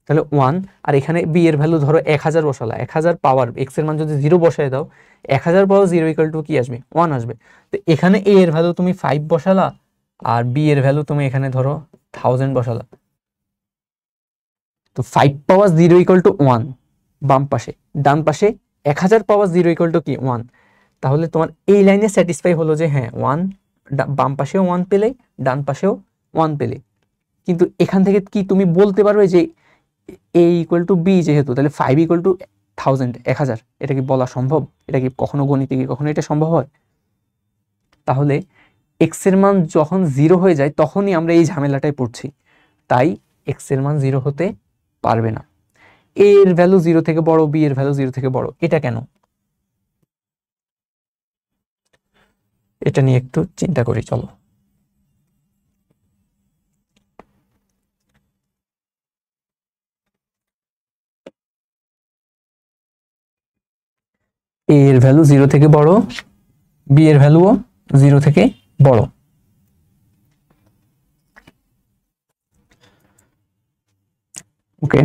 তাহলে 1, আর এখানে বি এর ভ্যালু ধরো 1000 বসালা, 1000 পাওয়ার এক্স এর মান যদি 0 বসায় দাও, 1000 পাওয়ার 0 ইকুয়াল টু কি আসবে? 1 আসবে। তো এখানে এ এর ভ্যালু তুমি 5 বসালা, আর বি এর ভ্যালু তুমি এখানে ধরো 1000 বসালা। তো 5 পাওয়ার 0 ইকুয়াল টু 1 বাম পাশে, ডান পাশে 1000 পাওয়ার 0 ইকুয়াল টু কি 1। তাহলে তোমার এই লাইনে স্যাটিসফাই হলো যে হ্যাঁ 1, বাম পাশেও 1 পেলে, ডান পাশেও 1 পেলে। কিন্তু এখান থেকে কি তুমি বলতে পারবে যে এ ইকুয়াল টু বি যেহেতু, তাহলে 5 ইকুয়াল টু 1000, এটা কি বলা সম্ভব? এটা কি কখনো গণিতে কি কখনো এটা সম্ভব হয়? তাহলে এক্স এর মান যখন 0 হয়ে যায় তখনই আমরা এই ঝামেলাটায় পড়ছি। তাই এক্স এর মান 0 হতে পারবে না। এ এর ভ্যালু 0 থেকে বড়, বি এর ভ্যালু 0 থেকে বড়, এটা কেন? এটা নিয়ে একটু চিন্তা করি, চলো। এ এর ভ্যালু 0 থেকে বড়, বি এর ভ্যালুও 0 থেকে বড়। ওকে,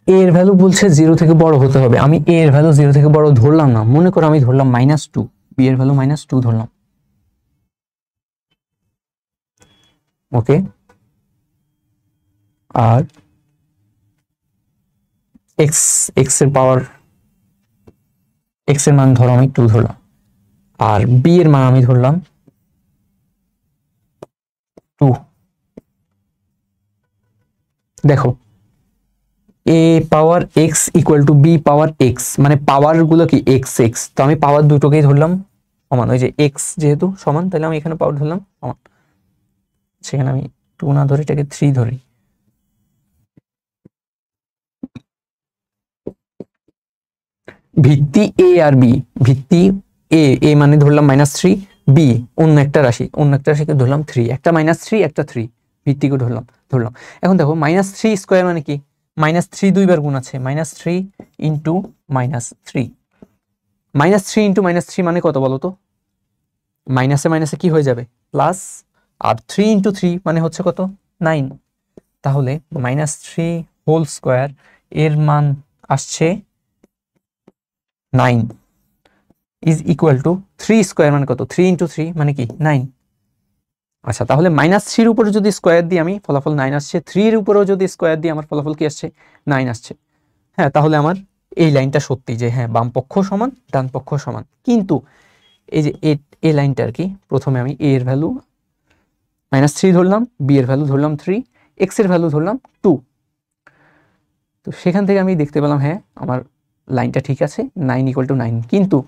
এর ভ্যালু বলছে 0 থেকে বড় হতে হবে, আমি এর ভ্যালু 0 থেকে বড় ধরলাম না, মনে করো আমি ধরলাম -2, বি এর ভ্যালু -2 ধরলাম। ওকে, আর এক্স এর পাওয়ার, এক্স এর মান ধরো আমি 2 ধরলাম, আর বি এর মান আমি ধরলাম 2। দেখো a power x equal to b power x, মানে পাওয়ার গুলো কি এক্স এক্স, তো আমি পাওয়ার দুটোকেই ধরলাম সমান। ওই যে এক্স যেহেতু সমান, তাহলে আমি এখানে পাওয়ার ধরলাম সমান, সেখানে আমি 2 না ধরে এটাকে 3 ধরি। ভিত্তি এ আর বি, ভিত্তি এ মানে ধরলাম -3, বি অন্য একটা রাশিকে ধরলাম 3, একটা -3 একটা 3, ভিত্তিকে ধরলাম। এখন দেখো -3 স্কোয়ার মানে কি? -3 দুইবার গুণ আছে, -3 ইন্টু -3, -3 ইন্টু -3 মানে কত বলো তো? মাইনাসে মাইনাসে কি হয়ে যাবে? প্লাস, আর 3 ইন্টু 3 মানে হচ্ছে কত? 9। তাহলে -3 হোল স্কোয়ার এর মান আসছে 9 ইজ ইকুয়াল টু 3 স্কোয়ার মানে কত? 3 ইন্টু 3 মানে কি? 9। আচ্ছা, তাহলে -3 উপরে যদি স্কোয়ার দিই আমি, ফলাফল 9 আসছে, 3 এর উপরেও যদি স্কোয়ার দিই আমার ফলাফল কি আসছে? 9 আসছে। হ্যাঁ, তাহলে আমার এই লাইনটা সত্যি যে হ্যাঁ বাম পক্ষ সমান ডান পক্ষ সমান। কিন্তু এই যে এই লাইনটা আর কি, প্রথমে আমি এ এর ভ্যালু -3 ধরলাম, বি এর ভ্যালু ধরলাম 3, এক্স এর ভ্যালু ধরলাম 2। তো সেখান থেকে আমি দেখতে পেলাম হ্যাঁ আমার লাইনটা ঠিক আছে, 9 ইকুয়াল টু 9। কিন্তু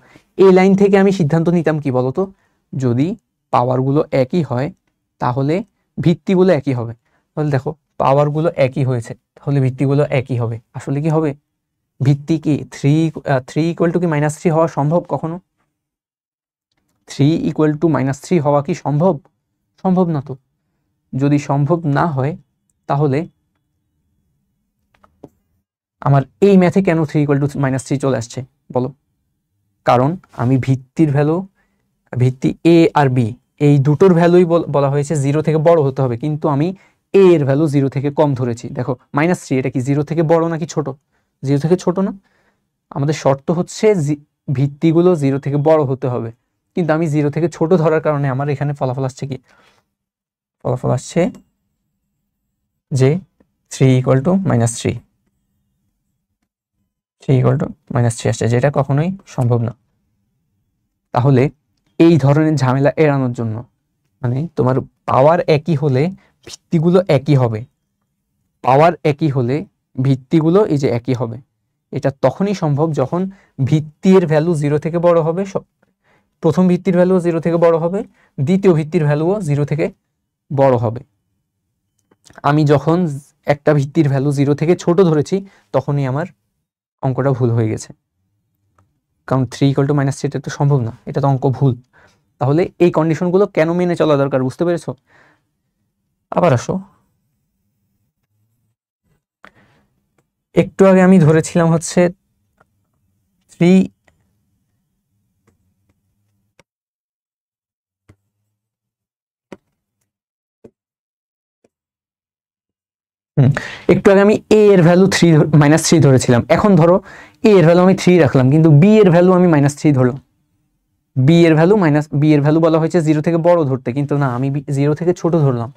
এই লাইন থেকে আমি সিদ্ধান্ত নিতাম কি বলতো? যদি পাওয়ারগুলো একই হয় তাহলে ভিত্তিগুলো একই হবে। তাহলে দেখো পাওয়ারগুলো একই হয়েছে, তাহলে ভিত্তিগুলো একই হবে। আসলে কি হবে? ভিত্তি কি 3 ইকুয়াল টু কি -3 হওয়া সম্ভব কখনো? 3 ইকুয়াল টু -3 হওয়া কি সম্ভব? সম্ভব না। তো যদি সম্ভব না হয় তাহলে আমার এই ম্যাথে কেন 3 ইকুয়াল টু -3 চলে আসছে বলো? কারণ আমি ভিত্তির ভ্যালু, ভিত্তি এ আর বি এই দুটোর ভ্যালুই বলা হয়েছে 0 থেকে বড় হতে হবে, কিন্তু আমি এ এর ভ্যালু 0 থেকে কম ধরেছি। দেখো -3 এটা কি 0 থেকে বড় নাকি ছোট? 0 থেকে ছোট না? আমাদের শর্ত হচ্ছে ভিত্তিগুলো 0 থেকে বড় হতে হবে। কিন্তু আমি 0 থেকে ছোট ধরার কারণে আমার এখানে ফলাফল আসছে কি, ফলাফল আসছে যে 3 equal to minus 3 equal to minus 3 আসছে, যেটা কখনোই সম্ভব না। তাহলে এই ধরনের ঝামেলা এড়ানোর জন্য, মানে তোমার পাওয়ার একই হলে ভিত্তিগুলো একই হবে, পাওয়ার একই হলে ভিত্তিগুলো এই যে একই হবে, এটা তখনই সম্ভব যখন ভিত্তির ভ্যালু 0 থেকে বড় হবে, প্রথম ভিত্তির ভ্যালুও 0 থেকে বড় হবে, দ্বিতীয় ভিত্তির ভ্যালুও 0 থেকে বড় হবে। আমি যখন একটা ভিত্তির ভ্যালু 0 থেকে ছোট ধরেছি তখনই আমার অঙ্কটা ভুল হয়ে গেছে, কারণ 3 ইকুয়াল টু মাইনাস 3 এটা তো সম্ভব না, এটা তো অঙ্ক ভুল। তাহলে এই কন্ডিশনগুলো কেন মেনে চলা দরকার বুঝতে পেরেছো? আবার আসো, একটু আগে আমি ধরেছিলাম হচ্ছে 3 একটু আগে আমি a এর ভ্যালু মাইনাস 3 ধরেছিলাম, এখন ধরো a এর ভ্যালু আমি 3 রাখলাম কিন্তু b এর ভ্যালু আমি মাইনাস 3 ধরলাম। b এর ভ্যালু বলা হয়েছে 0 থেকে বড় ধরতে, কিন্তু না, আমি 0 থেকে ছোট ধরলাম,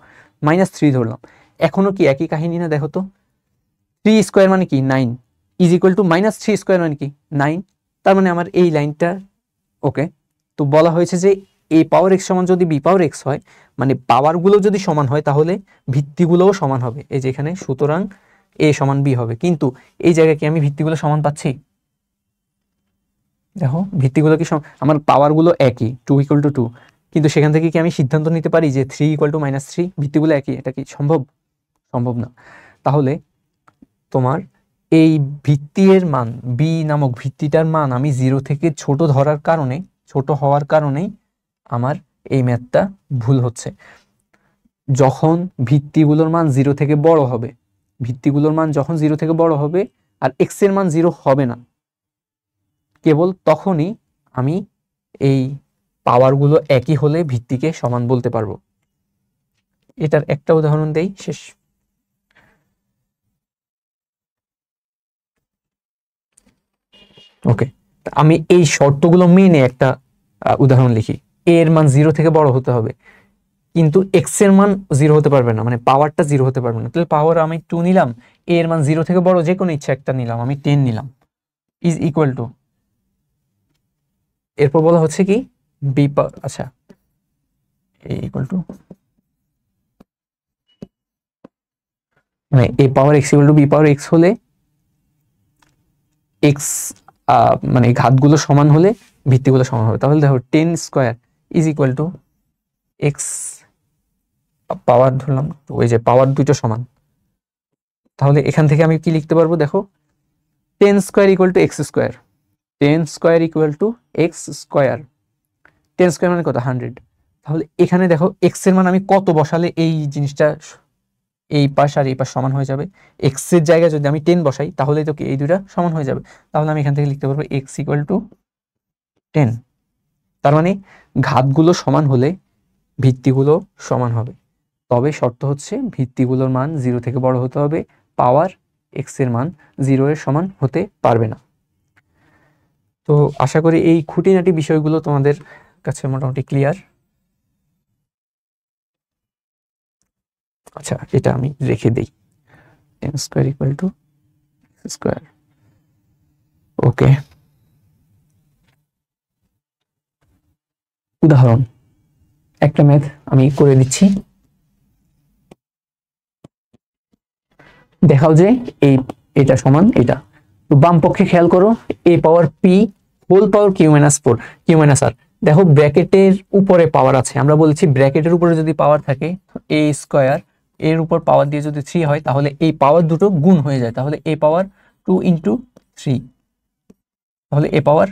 মাইনাস 3 ধরলাম। এখনো কি একই কাহিনী না? দেখো তো, 3 স্কোয়ার মানে কি 9 is equal two minus 3 square মানে কি 9, তার মানে আমার এই লাইনটা ওকে। তো বলা হয়েছে যে a পাওয়ার x সমান যদি b পাওয়ার x হয়, মানে পাওয়ারগুলো যদি সমান হয় তাহলে ভিত্তিগুলোও সমান হবে, এই যে এখানে, সুতরাং a সমান b হবে। কিন্তু এই জায়গায় কি আমি ভিত্তিগুলো সমান পাচ্ছি? দেখো ভিত্তিগুলো কি আমার পাওয়ারগুলো একই, 2 ইকুয়াল টু 2, কিন্তু সেখান থেকে কি আমি সিদ্ধান্ত নিতে পারি যে 3 ইকুয়াল টু মাইনাস 3, ভিত্তিগুলো একই? এটা কি সম্ভব? সম্ভব না। তাহলে তোমার এই ভিত্তির মান, b নামক ভিত্তিটার মান আমি 0 থেকে ছোট ধরার কারণে, ছোট হওয়ার কারণেই আমার এই ম্যাথটা ভুল হচ্ছে। যখন ভিত্তিগুলোর মান 0 থেকে বড় হবে, ভিত্তিগুলোর মান যখন 0 থেকে বড় হবে আর x এর মান 0 হবে না, কেবল তখনই আমি এই পাওয়ারগুলো একই হলে ভিত্তিকে সমান বলতে পারবো। এটার একটা উদাহরণ দেই, শেষ। ওকে, আমি এই শর্তগুলো মেনে একটা উদাহরণ লিখি। a এর মান 0 থেকে বড় হতে হবে, কিন্তু x এর মান 0 হতে পারবে না, মানে পাওয়ারটা 0 হতে পারবে না। তাহলে পাওয়ার আমি 2 নিলাম, a এর মান 0 থেকে বড় যে কোনো ইচ্ছা একটা নিলাম, আমি 10 নিলাম, ইজ ইকুয়াল টু, এরপর বলা হচ্ছে কি b পাওয়ার, আচ্ছা a ইকুয়াল টু, মানে a power x equal to b power x হলে x, মানে ঘাতগুলো সমান হলে ভিত্তিগুলো সমান হবে। তাহলে দেখো 10 square is equal two x পাওয়ার ধরলাম, তো ওই যে পাওয়ার দুটো সমান, তাহলে এখান থেকে আমি কি লিখতে পারবো? দেখো 10 square equal to x square, 10 square equal to x square, 10 square মানে কত? 100। তাহলে এখানে দেখো x এর মান আমি কত বসালে এই জিনিসটা, এই পাশ আর এই পাশ সমান হয়ে যাবে? x এর জায়গায় যদি আমি 10 বসাই তাহলে তো কি এই দুইটা সমান হয়ে যাবে। তাহলে আমি এখান থেকে লিখতে পারবো x ইকুয়াল টু 10। তার মানে ঘাতগুলো সমান হলে ভিত্তিগুলো সমান হবে, তবে শর্ত হচ্ছে ভিত্তিগুলোর মান 0 থেকে বড় হতে হবে, পাওয়ার x এর মান 0 এর সমান হতে পারবে না। তো আশা করি এই খুঁটিনাটি বিষয়গুলো তোমাদের কাছে মোটামুটি ক্লিয়ার। আচ্ছা, এটা আমি রেখে দেই, 10 স্কোয়ার ইকুয়াল টু স্কোয়ার। ওকে, উদাহরণ একটা ম্যাথ আমি করে দিচ্ছি। দেখাও যে এটা সমান এটা। তো বাম পক্ষে খেয়াল করো, a power p whole power q minus 4 q minus r। দেখো ব্র্যাকেটের উপরে পাওয়ার আছে, আমরা বলেছি ব্র্যাকেটের উপরে যদি পাওয়ার থাকে a স্কোয়ার, এর উপর পাওয়ার দিয়ে যদি 3 হয় তাহলে এই পাওয়ার দুটো গুণ হয়ে যায়, তাহলে a পাওয়ার 2 ইন্টু 3, তাহলে a পাওয়ার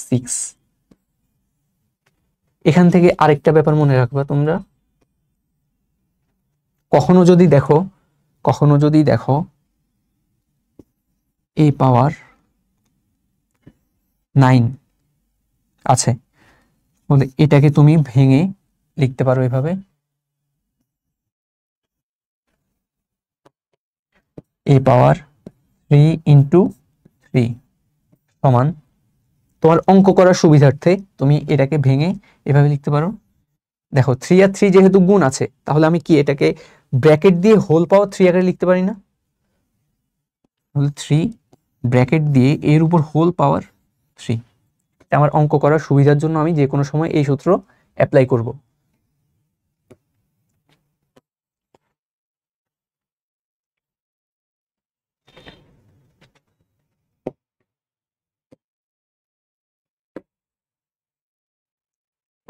6। এখান থেকে আরেকটা ব্যাপার মনে রাখবা তোমরা, কখনো যদি দেখো a পাওয়ার 9 আছে, বলে এটাকে তুমি ভেঙে লিখতে পারো এভাবে, a পাওয়ার 3 ইন্টু 3 সমান তোমার অঙ্ক করার সুবিধার্থে তুমি এটাকে ভেঙে এভাবে লিখতে পারো। দেখো 3 আর 3 যেহেতু গুণ আছে, তাহলে আমি কি এটাকে ব্র্যাকেট দিয়ে হোল পাওয়ার 3 আকারে লিখতে পারি না? 3 ব্র্যাকেট দিয়ে এর উপর হোল পাওয়ার 3। আমার অঙ্ক করার সুবিধার জন্য আমি যে কোনো সময় এই সূত্র অ্যাপ্লাই করব।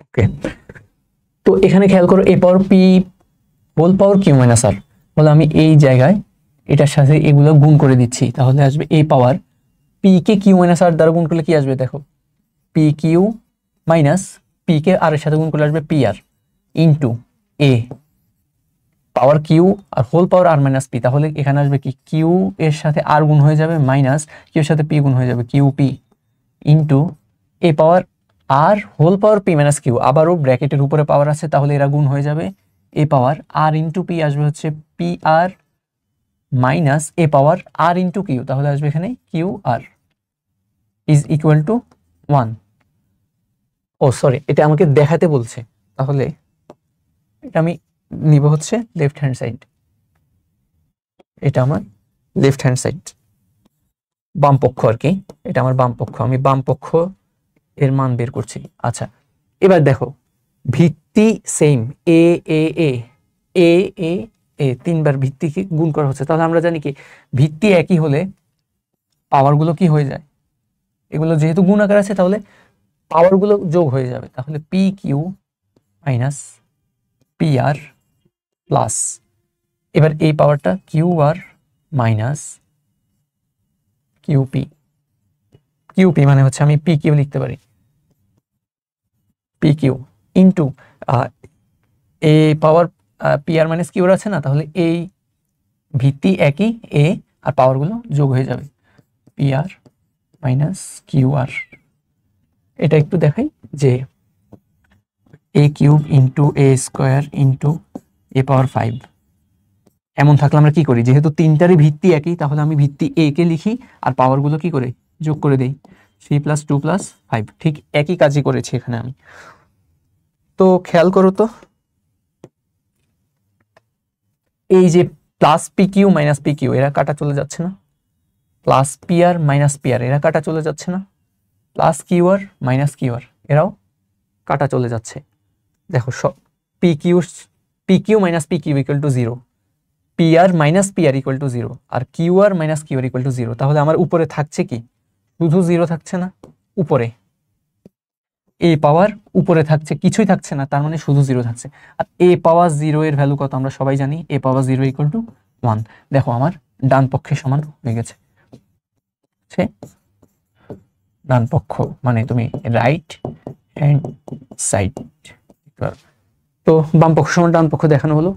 ওকে, তো এখানে খেয়াল করো a power p whole power q minus r, বলে আমি এই জায়গায় এটার সাথে এগুলো গুণ করে দিচ্ছি, তাহলে আসবে a পাওয়ার p কে q মাইনাস r দ্বারা গুণ করলে কি আসবে? দেখো pq মাইনাস p কে r এর সাথে গুণ করলে আসবে pr into a power q আর whole power r minus p, তাহলে এখানে আসবে কি q এর সাথে r গুণ হয়ে যাবে মাইনাস q এর সাথে p গুণ হয়ে যাবে qp into a power r whole power p minus q, আবারও ব্র্যাকেটের উপরে পাওয়ার আছে তাহলে এরা গুণ হয়ে যাবে a power r into p আসবে হচ্ছে pr minus a power r into q, তাহলে আসবে এখানে qr is equal to 1। Oh sorry, এটা আমাকে দেখাতে বলছে, তাহলে এটা আমি নিব হচ্ছে লেফট হ্যান্ড সাইড, এটা আমার লেফট হ্যান্ড সাইড, বাম পক্ষ আর কি, এটা আমার বাম পক্ষ, আমি বাম পক্ষ এর মান বের করছি। আচ্ছা, এবার দেখো ভিত্তি সেম এ এ এ এ এ এ তিনবার ভিত্তিকে গুণ করা হচ্ছে, তাহলে আমরা জানি কি ভিত্তি একই হলে পাওয়ারগুলো কি হয়ে যায়, এগুলো যেহেতু গুণ আকার আছে তাহলে পাওয়ারগুলো যোগ হয়ে যাবে, তাহলে পি কিউ মাইনাস পি আর প্লাস, এবার এই পাওয়ারটা Q R minus QP, QP মানে হচ্ছে আমি পি কিউ লিখতে পারি, পি কিউ ইন্টু এ পাওয়ার পি আর মাইনাস কিউ আছে না, তাহলে এই ভিত্তি একই এ আর পাওয়ারগুলো যোগ হয়ে যাবে পি আর মাইনাস কিউ আর। এটা একটু দেখাই যে এ কিউব ইন্টু এ স্কোয়ার ইন্টু এ পাওয়ার 5, এমন থাকলে আমরা কি করি, যেহেতু তিনটারই ভিত্তি একই তাহলে আমি ভিত্তি এ কে লিখি আর পাওয়ারগুলো কি করে যোগ করে দেই 3 + 2 + 5, ঠিক একই কাজই করেছি এখানে আমি। তো খেয়াল করো তো এই যে plus P Q minus P Q এরা কাটা চলে যাচ্ছে না, plus P R minus P R এরা কাটা চলে যাচ্ছে না, plus Q R minus Q R এরাও কাটা চলে যাচ্ছে। দেখো সব P Q minus P Q equal to 0, P R minus P R equal to 0 আর Q R minus Q R equal to 0, তাহলে আমার উপরে থাকছে কি শুধু 0 থাকছে না, উপরে এ পাওয়ার উপরে থাকছে কিছুই থাকছে না, তার মানে শুধু 0 থাকছে। আর এ পাওয়ার 0 এর ভ্যালু কত আমরা সবাই জানি, এ পাওয়ার 0 ইকুয়াল টু 1। দেখো আমার ডান পক্ষে সমান হয়ে গেছে, ডান পক্ষ মানে তুমি রাইট হ্যান্ড সাইড, তো বাম পক্ষ সমান ডান পক্ষ দেখানো হলো,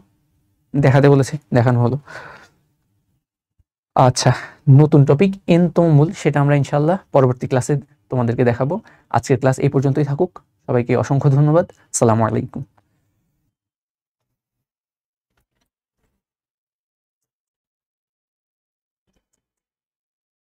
দেখাতে বলেছে দেখানো হলো। আচ্ছা, নতুন টপিক n-তম মূল, সেটা আমরা ইনশাআল্লাহ পরবর্তী ক্লাসে তোমাদেরকে দেখাবো। আজকের ক্লাস এই পর্যন্তই থাকুক, সবাইকে অসংখ্য ধন্যবাদ, আসসালামু আলাইকুম।